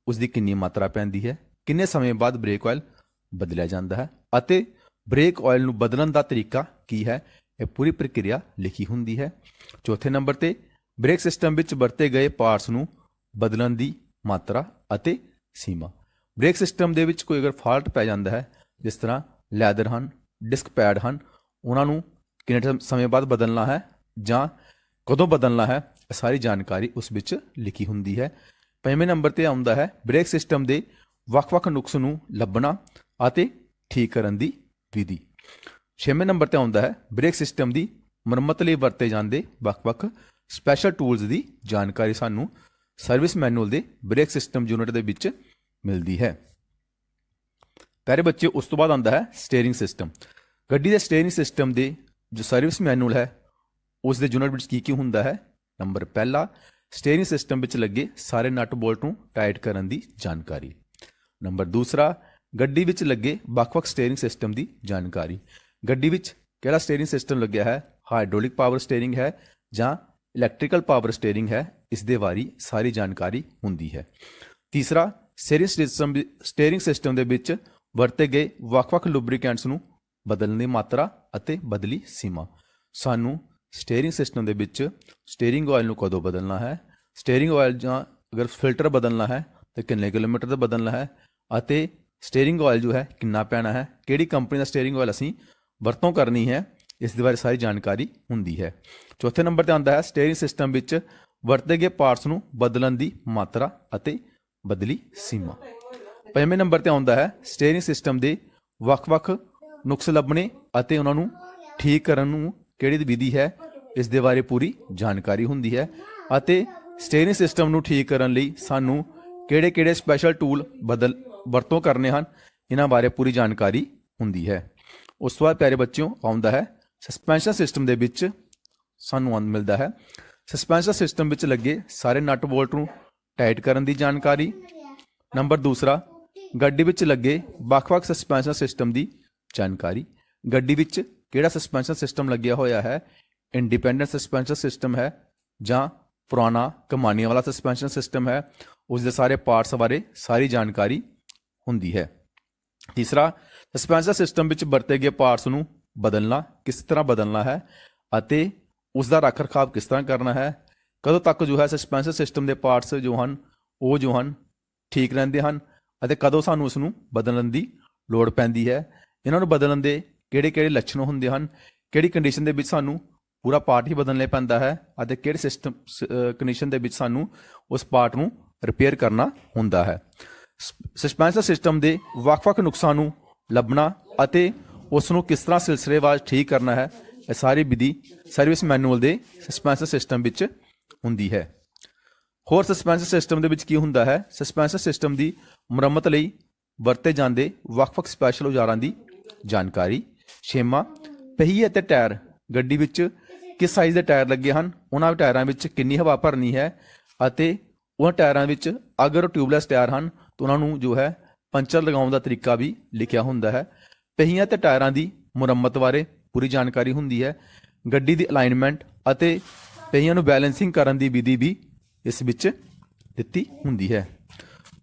ਉਸ ਦੀ ਕਿੰਨੀ ਮਾਤਰਾ ਪੈਂਦੀ ਹੈ, ਕਿੰਨੇ ਸਮੇਂ ਬਾਅਦ ਬ੍ਰੇਕ ਆਇਲ ਬਦਲਿਆ ਜਾਂਦਾ ਹੈ ਅਤੇ ਬ੍ਰੇਕ ਆਇਲ ਨੂੰ ਬਦਲਣ ਦਾ ਤਰੀਕਾ ਕੀ ਹੈ, ਇਹ ਪੂਰੀ ਪ੍ਰਕਿਰਿਆ ਲਿਖੀ ਹੁੰਦੀ ਹੈ। ਚੌਥੇ ਨੰਬਰ ਤੇ ਬ੍ਰੇਕ ਸਿਸਟਮ ਵਿੱਚ ਵਰਤੇ ਗਏ ਪਾਰਟਸ ਨੂੰ ਬਦਲਣ ਦੀ ਮਾਤਰਾ ਅਤੇ ਸੀਮਾ। ਬ੍ਰੇਕ ਸਿਸਟਮ ਦੇ ਵਿੱਚ ਕੋਈ ਅਗਰ ਫਾਲਟ ਪੈ ਜਾਂਦਾ ਹੈ, ਜਿਸ ਤਰ੍ਹਾਂ ਲੈਦਰ ਹਨ, ਡਿਸਕ ਪੈਡ ਹਨ, ਉਹਨਾਂ ਨੂੰ ਕਿੰਨੇ ਸਮੇਂ ਬਾਅਦ ਬਦਲਣਾ ਹੈ ਜਾਂ ਕਦੋਂ ਬਦਲਣਾ ਹੈ, ਇਹ ਸਾਰੀ ਜਾਣਕਾਰੀ ਉਸ ਵਿੱਚ ਲਿਖੀ ਹੁੰਦੀ ਹੈ। 5ਵੇਂ ਨੰਬਰ ਤੇ ਆਉਂਦਾ ਹੈ ਬ੍ਰੇਕ ਸਿਸਟਮ ਦੇ ਵੱਖ-ਵੱਖ ਨੁਕਸ ਨੂੰ ਲੱਭਣਾ ਅਤੇ ਠੀਕ ਕਰਨ ਦੀ ਵਿਧੀ। 6ਵੇਂ ਨੰਬਰ ਤੇ ਆਉਂਦਾ ਹੈ ਬ੍ਰੇਕ ਸਿਸਟਮ ਦੀ ਮੁਰੰਮਤ ਲਈ ਵਰਤੇ ਜਾਂਦੇ ਵੱਖ-ਵੱਖ ਸਪੈਸ਼ਲ ਟੂਲਸ ਦੀ ਜਾਣਕਾਰੀ ਸਾਨੂੰ ਸਰਵਿਸ ਮੈਨੂਅਲ ਦੇ ਬ੍ਰੇਕ ਸਿਸਟਮ ਯੂਨਿਟ ਦੇ ਵਿੱਚ ਮਿਲਦੀ ਹੈ। ਪਿਆਰੇ ਬੱਚੇ, ਉਸ ਤੋਂ ਬਾਅਦ ਆਉਂਦਾ ਹੈ ਸਟੀਅਰਿੰਗ ਸਿਸਟਮ। ਗੱਡੀ ਦੇ ਸਟੀਅਰਿੰਗ ਸਿਸਟਮ ਦੇ ਜੋ ਸਰਵਿਸ ਮੈਨੂਅਲ ਹੈ ਉਸ ਦੇ ਯੂਨਿਟ ਵਿੱਚ ਕੀ ਹੁੰਦਾ ਹੈ। ਨੰਬਰ ਪਹਿਲਾ, ਸਟੀਅਰਿੰਗ ਸਿਸਟਮ ਵਿੱਚ ਲੱਗੇ ਸਾਰੇ ਨਟ ਬੋਲਟ ਨੂੰ ਟਾਈਟ ਕਰਨ ਦੀ ਜਾਣਕਾਰੀ। ਨੰਬਰ ਦੂਸਰਾ, ਗੱਡੀ ਵਿੱਚ ਲੱਗੇ ਵੱਖ-ਵੱਖ ਸਟੀਅਰਿੰਗ ਸਿਸਟਮ ਦੀ ਜਾਣਕਾਰੀ। ਗੱਡੀ ਵਿੱਚ ਕਿਹੜਾ ਸਟੀਅਰਿੰਗ ਸਿਸਟਮ ਲੱਗਿਆ ਹੈ, ਹਾਈਡ੍ਰੋਲਿਕ ਪਾਵਰ ਸਟੀਅਰਿੰਗ ਹੈ ਜਾਂ ਇਲੈਕਟ੍ਰੀਕਲ ਪਾਵਰ ਸਟੀਅਰਿੰਗ ਹੈ, ਇਸ ਦੇ ਬਾਰੇ ਸਾਰੀ ਜਾਣਕਾਰੀ ਹੁੰਦੀ ਹੈ। ਤੀਸਰਾ, ਸਟੀਅਰਿੰਗ ਸਿਸਟਮ ਦੇ ਵਿੱਚ ਵਰਤੇ ਗਏ ਵੱਖ-ਵੱਖ ਲੁਬਰੀਕੈਂਟਸ ਨੂੰ ਬਦਲਣ ਦੀ ਮਾਤਰਾ ਅਤੇ ਬਦਲੀ ਸੀਮਾ। ਸਾਨੂੰ ਸਟੀਅਰਿੰਗ ਸਿਸਟਮ ਦੇ ਵਿੱਚ ਸਟੀਅਰਿੰਗ ਆਇਲ ਨੂੰ ਕਦੋਂ ਬਦਲਣਾ ਹੈ, ਸਟੀਅਰਿੰਗ ਆਇਲ ਜਾਂ ਅਗਰ ਫਿਲਟਰ ਬਦਲਣਾ ਹੈ ਤਾਂ ਕਿੰਨੇ ਕਿਲੋਮੀਟਰ ਦਾ ਬਦਲਣਾ ਹੈ ਅਤੇ ਸਟੀਅਰਿੰਗ ਆਇਲ ਜੋ ਹੈ ਕਿੰਨਾ ਪੈਣਾ ਹੈ, ਕਿਹੜੀ ਕੰਪਨੀ ਦਾ ਸਟੀਅਰਿੰਗ ਆਇਲ ਅਸੀਂ ਵਰਤੋਂ ਕਰਨੀ ਹੈ, ਇਸ ਦੇ ਬਾਰੇ ਸਾਰੀ ਜਾਣਕਾਰੀ ਹੁੰਦੀ ਹੈ। ਚੌਥੇ ਨੰਬਰ ਤੇ ਆਉਂਦਾ ਹੈ ਸਟੀਅਰਿੰਗ ਸਿਸਟਮ ਵਿੱਚ ਵਰਤੇ ਗਏ ਪਾਰਟਸ ਨੂੰ ਬਦਲਣ ਦੀ ਮਾਤਰਾ ਅਤੇ ਬਦਲੀ ਸੀਮਾ। 5ਵੇਂ ਨੰਬਰ ਤੇ ਆਉਂਦਾ ਹੈ ਸਟੀਅਰਿੰਗ ਸਿਸਟਮ ਦੇ ਵੱਖ-ਵੱਖ ਨੁਕਸ ਲੱਭਣੇ ਅਤੇ ਉਹਨਾਂ ਨੂੰ ਠੀਕ ਕਰਨ ਨੂੰ ਕਿਹੜੀ ਵਿਧੀ ਹੈ, ਇਸ ਦੇ ਬਾਰੇ ਪੂਰੀ ਜਾਣਕਾਰੀ ਹੁੰਦੀ ਹੈ। ਅਤੇ ਸਟੀਅਰਿੰਗ ਸਿਸਟਮ ਨੂੰ ਠੀਕ ਕਰਨ ਲਈ ਸਾਨੂੰ ਕਿਹੜੇ-ਕਿਹੜੇ ਸਪੈਸ਼ਲ ਟੂਲ ਵਰਤੋਂ ਕਰਨੇ ਹਨ, ਇਹਨਾਂ ਬਾਰੇ ਪੂਰੀ ਜਾਣਕਾਰੀ ਹੁੰਦੀ ਹੈ। ਉਸ ਤੋਂ ਬਾਅਦ ਪਿਆਰੇ ਬੱਚਿਓ ਆਉਂਦਾ ਹੈ ਸਸਪੈਂਸ਼ਨ ਸਿਸਟਮ ਦੇ ਵਿੱਚ ਸਾਨੂੰ ਮਿਲਦਾ ਹੈ ਸਸਪੈਂਸ਼ਨ ਸਿਸਟਮ ਵਿੱਚ ਲੱਗੇ ਸਾਰੇ ਨਟ ਬੋਲਟ ਨੂੰ ਟਾਈਟ ਕਰਨ ਦੀ ਜਾਣਕਾਰੀ। ਨੰਬਰ ਦੂਸਰਾ, ਗੱਡੀ ਵਿੱਚ ਲੱਗੇ ਵੱਖ-ਵੱਖ ਸਸਪੈਂਸ਼ਨ ਸਿਸਟਮ ਦੀ ਜਾਣਕਾਰੀ। ਗੱਡੀ ਵਿੱਚ ਕਿਹੜਾ ਸਸਪੈਂਸ਼ਨ ਸਿਸਟਮ ਲੱਗਿਆ ਹੋਇਆ ਹੈ, ਇੰਡੀਪੈਂਡੈਂਟ ਸਸਪੈਂਸ਼ਨ ਸਿਸਟਮ ਹੈ ਜਾਂ ਪੁਰਾਣਾ ਕਮਾਨੀਆਂ ਵਾਲਾ ਸਸਪੈਂਸ਼ਨ ਸਿਸਟਮ ਹੈ, ਉਸ ਦੇ ਸਾਰੇ ਪਾਰਟਸ ਬਾਰੇ ਸਾਰੀ ਜਾਣਕਾਰੀ ਹੁੰਦੀ ਹੈ। ਤੀਸਰਾ, ਸਸਪੈਂਸ਼ਨ ਸਿਸਟਮ ਵਿੱਚ ਵਰਤੇ ਗਏ ਪਾਰਟਸ ਨੂੰ ਬਦਲਣਾ ਕਿਸ ਤਰ੍ਹਾਂ ਬਦਲਣਾ ਹੈ ਅਤੇ ਉਸ ਦਾ ਰੱਖ ਰਖਾਵ ਕਿਸ ਤਰ੍ਹਾਂ ਕਰਨਾ ਹੈ, ਕਦੋਂ ਤੱਕ ਜੋ ਹੈ ਸਸਪੈਂਸ਼ਨ ਸਿਸਟਮ ਦੇ ਪਾਰਟਸ ਜੋ ਹਨ ਠੀਕ ਰਹਿੰਦੇ ਹਨ ਅਤੇ ਕਦੋਂ ਸਾਨੂੰ ਉਸ ਨੂੰ ਬਦਲਣ ਦੀ ਲੋੜ ਪੈਂਦੀ ਹੈ। ਇਹਨਾਂ ਨੂੰ ਬਦਲਣ ਦੇ ਕਿਹੜੇ-ਕਿਹੜੇ ਲੱਛਣ ਹੁੰਦੇ ਹਨ, ਕਿਹੜੀ ਕੰਡੀਸ਼ਨ ਦੇ ਵਿੱਚ ਸਾਨੂੰ ਪੂਰਾ ਪਾਰਟ ਹੀ ਬਦਲਣਾ ਪੈਂਦਾ ਹੈ ਅਤੇ ਕਿਹੜੇ ਸਿਸਟਮ ਕੰਡੀਸ਼ਨ ਦੇ ਵਿੱਚ ਸਾਨੂੰ ਉਸ ਪਾਰਟ ਨੂੰ ਰਿਪੇਅਰ ਕਰਨਾ ਹੁੰਦਾ ਹੈ। ਸਸਪੈਂਸ਼ਨ ਸਿਸਟਮ ਦੇ ਵੱਖ-ਵੱਖ ਨੁਕਸਾਂ ਨੂੰ ਲੱਭਣਾ ਅਤੇ ਉਸ ਨੂੰ ਕਿਸ ਤਰ੍ਹਾਂ ਸਿਲਸਿਲੇਵਾਰ ਠੀਕ ਕਰਨਾ ਹੈ, ਇਹ ਸਾਰੀ ਵਿਧੀ ਸਰਵਿਸ ਮੈਨੂਅਲ ਦੇ ਸਸਪੈਂਸ਼ਨ ਸਿਸਟਮ ਵਿੱਚ ਹੁੰਦੀ ਹੈ। ਹੋਰ ਸਸਪੈਂਸ਼ਨ ਸਿਸਟਮ ਦੇ ਵਿੱਚ ਕੀ ਹੁੰਦਾ ਹੈ, ਸਸਪੈਂਸ਼ਨ ਸਿਸਟਮ ਦੀ ਮੁਰੰਮਤ ਲਈ ਵਰਤੇ ਜਾਂਦੇ ਵੱਖ-ਵੱਖ ਸਪੈਸ਼ਲ ਔਜ਼ਾਰਾਂ ਦੀ ਜਾਣਕਾਰੀ। ਛੇਵਾਂ, ਪਹੀਏ ਅਤੇ ਟਾਇਰ, ਗੱਡੀ ਵਿੱਚ ਕਿਸ ਸਾਈਜ਼ ਦੇ ਟਾਇਰ ਲੱਗੇ ਹਨ, ਉਹਨਾਂ ਟਾਇਰਾਂ ਵਿੱਚ ਕਿੰਨੀ ਹਵਾ ਭਰਨੀ ਹੈ ਅਤੇ ਉਹਨਾਂ ਟਾਇਰਾਂ ਵਿੱਚ ਅਗਰ ਉਹ ਟਿਊਬਲੈਸ ਟਾਇਰ ਹਨ ਤਾਂ ਉਹਨਾਂ ਨੂੰ ਜੋ ਹੈ ਪੰਚਰ ਲਗਾਉਣ ਦਾ ਤਰੀਕਾ ਵੀ ਲਿਖਿਆ ਹੁੰਦਾ ਹੈ। ਪਹੀਆਂ ਅਤੇ ਟਾਇਰਾਂ ਦੀ ਮੁਰੰਮਤ ਬਾਰੇ ਪੂਰੀ ਜਾਣਕਾਰੀ ਹੁੰਦੀ ਹੈ। ਗੱਡੀ ਦੀ ਅਲਾਈਨਮੈਂਟ ਅਤੇ ਪਹੀਆਂ ਨੂੰ ਬੈਲੈਂਸਿੰਗ ਕਰਨ ਦੀ ਵਿਧੀ ਵੀ ਇਸ ਵਿੱਚ ਦਿੱਤੀ ਹੁੰਦੀ ਹੈ।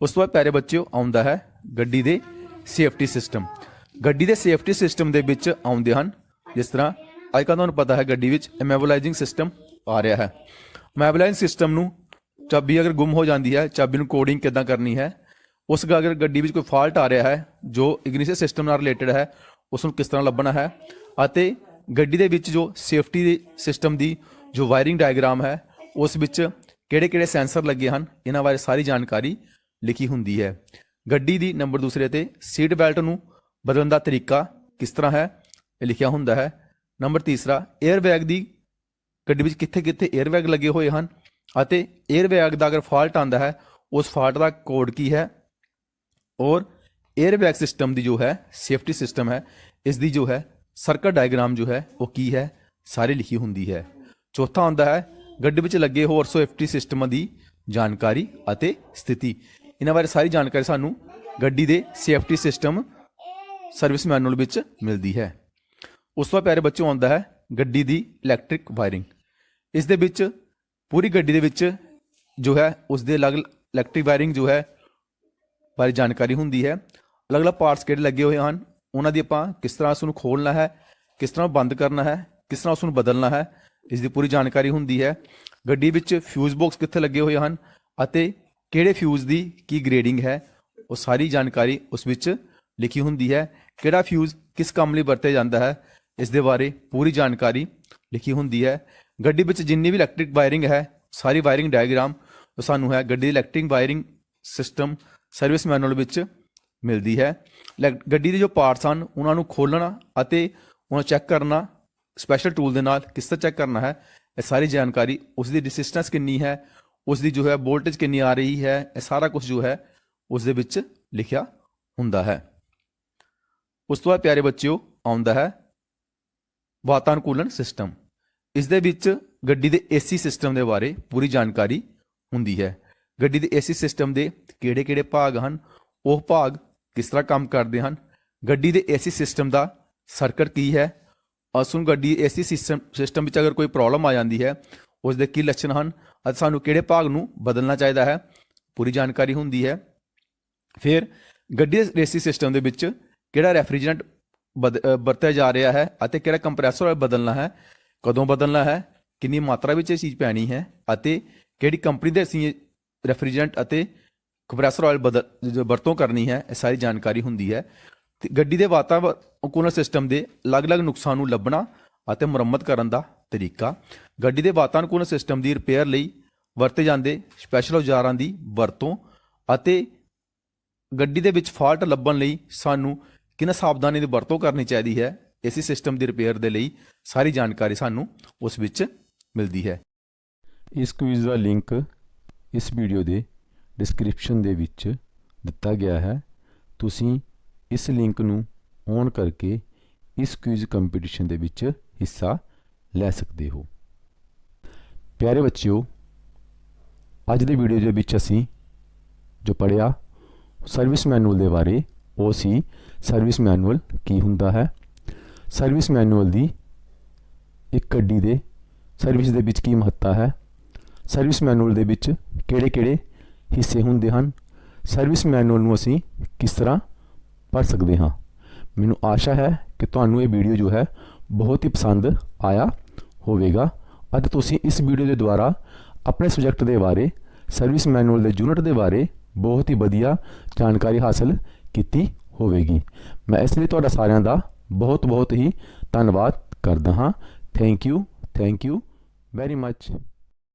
ਉਸ ਤੋਂ ਬਾਅਦ ਪਿਆਰੇ ਬੱਚਿਓ ਆਉਂਦਾ ਹੈ ਗੱਡੀ ਦੇ ਸੇਫਟੀ ਸਿਸਟਮ। ਗੱਡੀ ਦੇ ਸੇਫਟੀ ਸਿਸਟਮ ਦੇ ਵਿੱਚ ਆਉਂਦੇ ਹਨ, ਜਿਸ ਤਰ੍ਹਾਂ ਅੱਜ ਕੱਲ੍ਹ ਤੁਹਾਨੂੰ ਪਤਾ ਹੈ ਗੱਡੀ ਵਿੱਚ ਇਮੋਬਿਲਾਈਜ਼ਿੰਗ ਸਿਸਟਮ ਆ ਰਿਹਾ ਹੈ। ਇਮੋਬਿਲਾਈਜ਼ਿੰਗ ਸਿਸਟਮ ਨੂੰ ਚਾਬੀ ਅਗਰ ਗੁੰਮ ਹੋ ਜਾਂਦੀ ਹੈ, ਚਾਬੀ ਨੂੰ ਕੋਡਿੰਗ ਕਿੱਦਾਂ ਕਰਨੀ ਹੈ, ਉਸ ਅਗਰ ਗੱਡੀ ਵਿੱਚ ਕੋਈ ਫਾਲਟ ਆ ਰਿਹਾ ਹੈ ਜੋ ਇਗਨੀਸ਼ਨ ਸਿਸਟਮ ਨਾਲ ਰਿਲੇਟਡ ਹੈ, ਉਸ ਨੂੰ ਕਿਸ ਤਰ੍ਹਾਂ ਲੱਭਣਾ ਹੈ ਅਤੇ ਗੱਡੀ ਦੇ ਵਿੱਚ ਜੋ ਸੇਫਟੀ ਸਿਸਟਮ ਦੀ ਜੋ ਵਾਇਰਿੰਗ ਡਾਇਗਰਾਮ ਹੈ ਉਸ ਵਿੱਚ ਕਿਹੜੇ-ਕਿਹੜੇ ਸੈਂਸਰ ਲੱਗੇ ਹਨ, ਇਹਨਾਂ ਬਾਰੇ ਸਾਰੀ ਜਾਣਕਾਰੀ ਲਿਖੀ ਹੁੰਦੀ ਹੈ। ਗੱਡੀ ਦੀ ਨੰਬਰ ਦੂਸਰੇ ਤੇ ਸੀਟ ਬੈਲਟ ਨੂੰ ਬਦਲਣ ਦਾ ਤਰੀਕਾ ਕਿਸ ਤਰ੍ਹਾਂ ਹੈ, ਇਹ ਲਿਖਿਆ ਹੁੰਦਾ ਹੈ। ਨੰਬਰ ਤੀਸਰਾ, 에ਅਰ ਬੈਗ ਦੀ ਗੱਡੀ ਵਿੱਚ ਕਿੱਥੇ-ਕਿੱਥੇ 에ਅਰ ਬੈਗ ਲੱਗੇ ਹੋਏ ਹਨ ਅਤੇ 에ਅਰ ਬੈਗ ਦਾ ਅਗਰ ਫਾਲਟ ਆਉਂਦਾ ਹੈ ਉਸ ਫਾਲਟ ਦਾ ਕੋਡ ਕੀ ਹੈ ਔਰ 에ਅਰ ਬੈਗ ਸਿਸਟਮ ਦੀ ਜੋ ਹੈ ਸੇਫਟੀ ਸਿਸਟਮ ਹੈ, ਇਸ ਦੀ ਜੋ ਹੈ ਸਰਕਟ ਡਾਇਗਰਾਮ ਜੋ ਹੈ ਉਹ ਕੀ ਹੈ, ਸਾਰੀ ਲਿਖੀ ਹੁੰਦੀ ਹੈ। ਚੌਥਾ ਆਉਂਦਾ ਹੈ ਗੱਡੀ ਵਿੱਚ ਲੱਗੇ ਹੋਰ ਸੇਫਟੀ ਸਿਸਟਮਾਂ ਦੀ ਜਾਣਕਾਰੀ ਅਤੇ ਸਥਿਤੀ। ਇਹਨਾਂ ਬਾਰੇ ਸਾਰੀ ਜਾਣਕਾਰੀ ਸਾਨੂੰ ਗੱਡੀ ਦੇ ਸੇਫਟੀ ਸਿਸਟਮ ਸਰਵਿਸ ਮੈਨੂਅਲ ਵਿੱਚ ਮਿਲਦੀ ਹੈ। ਉਸ ਤੋਂ ਪਿਆਰੇ ਬੱਚੋਂ ਆਉਂਦਾ ਹੈ ਗੱਡੀ ਦੀ ਇਲੈਕਟ੍ਰਿਕ ਵਾਇਰਿੰਗ। ਇਸ ਦੇ ਵਿੱਚ ਪੂਰੀ ਗੱਡੀ ਦੇ ਵਿੱਚ ਜੋ ਹੈ ਉਸ ਦੇ ਅਲੱਗ ਇਲੈਕਟ੍ਰਿਕ ਵਾਇਰਿੰਗ ਜੋ ਹੈ ਬਾਰੇ ਜਾਣਕਾਰੀ ਹੁੰਦੀ ਹੈ। ਅਲੱਗ-ਅਲੱਗ ਪਾਰਟਸ ਕਿਹੜੇ ਲੱਗੇ ਹੋਏ ਹਨ, ਉਹਨਾਂ ਦੀ ਆਪਾਂ ਕਿਸ ਤਰ੍ਹਾਂ ਉਸ ਨੂੰ ਖੋਲ੍ਹਣਾ ਹੈ, ਕਿਸ ਤਰ੍ਹਾਂ ਬੰਦ ਕਰਨਾ ਹੈ, ਕਿਸ ਤਰ੍ਹਾਂ ਉਸ ਨੂੰ ਬਦਲਣਾ ਹੈ, ਇਸ ਦੀ ਪੂਰੀ ਜਾਣਕਾਰੀ ਹੁੰਦੀ ਹੈ। ਗੱਡੀ ਵਿੱਚ ਫਿਊਜ਼ ਬਾਕਸ ਕਿੱਥੇ ਲੱਗੇ ਹੋਏ ਹਨ ਅਤੇ ਕਿਹੜੇ ਫਿਊਜ਼ ਦੀ ਕੀ ਗ੍ਰੇਡਿੰਗ ਹੈ, ਉਹ ਸਾਰੀ ਜਾਣਕਾਰੀ ਉਸ ਵਿੱਚ ਲਿਖੀ ਹੁੰਦੀ ਹੈ। ਕਿਹੜਾ ਫਿਊਜ਼ ਕਿਸ ਕੰਮ ਲਈ ਵਰਤਿਆ ਜਾਂਦਾ ਹੈ, ਇਸ ਦੇ ਬਾਰੇ ਪੂਰੀ ਜਾਣਕਾਰੀ ਲਿਖੀ ਹੁੰਦੀ ਹੈ। ਗੱਡੀ ਵਿੱਚ ਜਿੰਨੀ ਵੀ ਇਲੈਕਟ੍ਰਿਕ ਵਾਇਰਿੰਗ ਹੈ, ਸਾਰੀ ਵਾਇਰਿੰਗ ਡਾਇਗਰਾਮ ਸਾਨੂੰ ਹੈ ਗੱਡੀ ਦੀ electric wiring system service manual ਵਿੱਚ ਮਿਲਦੀ ਹੈ। ਗੱਡੀ ਦੇ ਜੋ ਪਾਰਟਸ ਹਨ ਉਹਨਾਂ ਨੂੰ ਖੋਲ੍ਹਣਾ ਅਤੇ ਉਹਨਾਂ ਚੈੱਕ ਕਰਨਾ ਸਪੈਸ਼ਲ ਟੂਲ ਦੇ ਨਾਲ ਕਿਸ ਤਰ੍ਹਾਂ ਚੈੱਕ ਕਰਨਾ ਹੈ, ਇਹ ਸਾਰੀ ਜਾਣਕਾਰੀ, ਉਸ ਦੀ ਰੈਸਿਸਟੈਂਸ ਕਿੰਨੀ ਹੈ, ਉਸ ਦੀ ਜੋ ਹੈ ਵੋਲਟੇਜ ਕਿੰਨੀ ਆ ਰਹੀ ਹੈ, ਇਹ ਸਾਰਾ ਕੁਝ ਜੋ ਹੈ ਉਸ ਦੇ ਵਿੱਚ ਲਿਖਿਆ ਹੁੰਦਾ ਹੈ। ਉਸ ਤੋਂ ਬਾਅਦ ਪਿਆਰੇ ਬੱਚਿਓ ਆਉਂਦਾ ਹੈ ਵਾਤਾਨੁਕੂਲਨ ਸਿਸਟਮ। ਇਸ ਦੇ ਵਿੱਚ ਗੱਡੀ ਦੇ ਏਸੀ ਸਿਸਟਮ ਦੇ ਬਾਰੇ ਪੂਰੀ ਜਾਣਕਾਰੀ ਹੁੰਦੀ ਹੈ। ਗੱਡੀ ਦੇ ਏਸੀ ਸਿਸਟਮ ਦੇ ਕਿਹੜੇ-ਕਿਹੜੇ ਭਾਗ ਹਨ, ਉਹ ਭਾਗ ਕਿਸ ਤਰ੍ਹਾਂ ਕੰਮ ਕਰਦੇ ਹਨ, ਗੱਡੀ ਦੇ ਏਸੀ ਸਿਸਟਮ ਦਾ ਸਰਕਟ ਕੀ ਹੈ, ਉਸ ਨੂੰ ਗੱਡੀ ਏਸੀ ਸਿਸਟਮ ਵਿੱਚ ਅਗਰ ਕੋਈ ਪ੍ਰੋਬਲਮ ਆ ਜਾਂਦੀ ਹੈ ਉਸ ਦੇ ਕੀ ਲੱਛਣ ਹਨ ਅਤੇ ਸਾਨੂੰ ਕਿਹੜੇ ਭਾਗ ਨੂੰ ਬਦਲਣਾ ਚਾਹੀਦਾ ਹੈ, ਪੂਰੀ ਜਾਣਕਾਰੀ ਹੁੰਦੀ ਹੈ। ਫਿਰ ਗੱਡੀ ਦੇ ਏਸੀ ਸਿਸਟਮ ਦੇ ਵਿੱਚ ਕਿਹੜਾ ਰੈਫਰੀਜਰੈਂਟ ਵਰਤਿਆ ਜਾ ਰਿਹਾ ਹੈ ਅਤੇ ਕਿਹੜਾ ਕੰਪਰੈਸਰ ਆਇਲ ਬਦਲਣਾ ਹੈ, ਕਦੋਂ ਬਦਲਣਾ ਹੈ, ਕਿੰਨੀ ਮਾਤਰਾ ਵਿੱਚ ਇਹ ਚੀਜ਼ ਪੈਣੀ ਹੈ ਅਤੇ ਕਿਹੜੀ ਕੰਪਨੀ ਦੇ ਅਸੀਂ ਰੈਫਰੀਜਰੈਂਟ ਅਤੇ ਕੰਪਰੈਸਰ ਆਇਲ ਵਰਤੋਂ ਕਰਨੀ ਹੈ, ਇਹ ਸਾਰੀ ਜਾਣਕਾਰੀ ਹੁੰਦੀ ਹੈ। ਤੇ ਗੱਡੀ ਦੇ ਵਾਤਾਨੁਕੂਲਨ ਸਿਸਟਮ ਦੇ ਅਲੱਗ-ਅਲੱਗ ਨੁਕਸਾਨ ਨੂੰ ਲੱਭਣਾ ਅਤੇ ਮੁਰੰਮਤ ਕਰਨ ਦਾ ਤਰੀਕਾ। ਗੱਡੀ ਦੇ ਵਾਤਾਨੁਕੂਲਨ ਸਿਸਟਮ ਦੀ ਰਿਪੇਅਰ ਲਈ ਵਰਤੇ ਜਾਂਦੇ ਸਪੈਸ਼ਲ ਔਜ਼ਾਰਾਂ ਦੀ ਵਰਤੋਂ ਅਤੇ ਗੱਡੀ ਦੇ ਵਿੱਚ ਫਾਲਟ ਲੱਭਣ ਲਈ ਸਾਨੂੰ ਕਿਹਨਾਂ ਸਾਵਧਾਨੀ ਦੀ ਵਰਤੋਂ ਕਰਨੀ ਚਾਹੀਦੀ ਹੈ, ਏਸੀ ਸਿਸਟਮ ਦੀ ਰਿਪੇਅਰ ਦੇ ਲਈ ਸਾਰੀ ਜਾਣਕਾਰੀ ਸਾਨੂੰ ਉਸ ਵਿੱਚ ਮਿਲਦੀ ਹੈ। ਇਸ ਕੁਇਜ਼ ਦਾ ਲਿੰਕ ਇਸ ਵੀਡੀਓ ਦੇ ਡਿਸਕ੍ਰਿਪਸ਼ਨ ਦੇ ਵਿੱਚ ਦਿੱਤਾ ਗਿਆ ਹੈ। ਤੁਸੀਂ ਇਸ ਲਿੰਕ ਨੂੰ ਔਨ ਕਰਕੇ ਇਸ ਕੁਇਜ਼ ਕੰਪੀਟੀਸ਼ਨ ਦੇ ਵਿੱਚ ਹਿੱਸਾ ਲੈ ਸਕਦੇ ਹੋ। ਪਿਆਰੇ ਬੱਚਿਓ, ਅੱਜ ਦੀ ਵੀਡੀਓ ਦੇ ਵਿੱਚ ਅਸੀਂ ਜੋ ਪੜ੍ਹਿਆ ਸਰਵਿਸ ਮੈਨੂਅਲ ਦੇ ਬਾਰੇ, ਉਹ ਸੀ ਸਰਵਿਸ ਮੈਨੂਅਲ ਕੀ ਹੁੰਦਾ ਹੈ, ਸਰਵਿਸ ਮੈਨੂਅਲ ਦੀ ਇੱਕ ਗੱਡੀ ਦੇ ਸਰਵਿਸ ਦੇ ਵਿੱਚ ਕੀ ਮਹੱਤਤਾ ਹੈ, ਸਰਵਿਸ ਮੈਨੂਅਲ ਦੇ ਵਿੱਚ ਕਿਹੜੇ-ਕਿਹੜੇ ਹਿੱਸੇ ਹੁੰਦੇ ਹਨ, ਸਰਵਿਸ ਮੈਨੂਅਲ ਨੂੰ ਅਸੀਂ ਕਿਸ ਤਰ੍ਹਾਂ ਪੜ੍ਹ ਸਕਦੇ ਹਾਂ। ਮੈਨੂੰ ਆਸ਼ਾ ਹੈ ਕਿ ਤੁਹਾਨੂੰ ਇਹ ਵੀਡੀਓ ਜੋ ਹੈ ਬਹੁਤ ਹੀ ਪਸੰਦ ਆਇਆ ਹੋਵੇਗਾ ਅਤੇ ਤੁਸੀਂ ਇਸ ਵੀਡੀਓ ਦੇ ਦੁਆਰਾ ਆਪਣੇ ਸਬਜੈਕਟ ਦੇ ਬਾਰੇ, ਸਰਵਿਸ ਮੈਨੂਅਲ ਦੇ ਯੂਨਿਟ ਦੇ ਬਾਰੇ ਬਹੁਤ ਹੀ ਵਧੀਆ ਜਾਣਕਾਰੀ ਹਾਸਲ ਕੀਤੀ ਹੋਵੇਗੀ। ਮੈਂ ਇਸ ਲਈ ਤੁਹਾਡਾ ਸਾਰਿਆਂ ਦਾ ਬਹੁਤ ਹੀ ਧੰਨਵਾਦ ਕਰਦਾ ਹਾਂ। Thank you very much.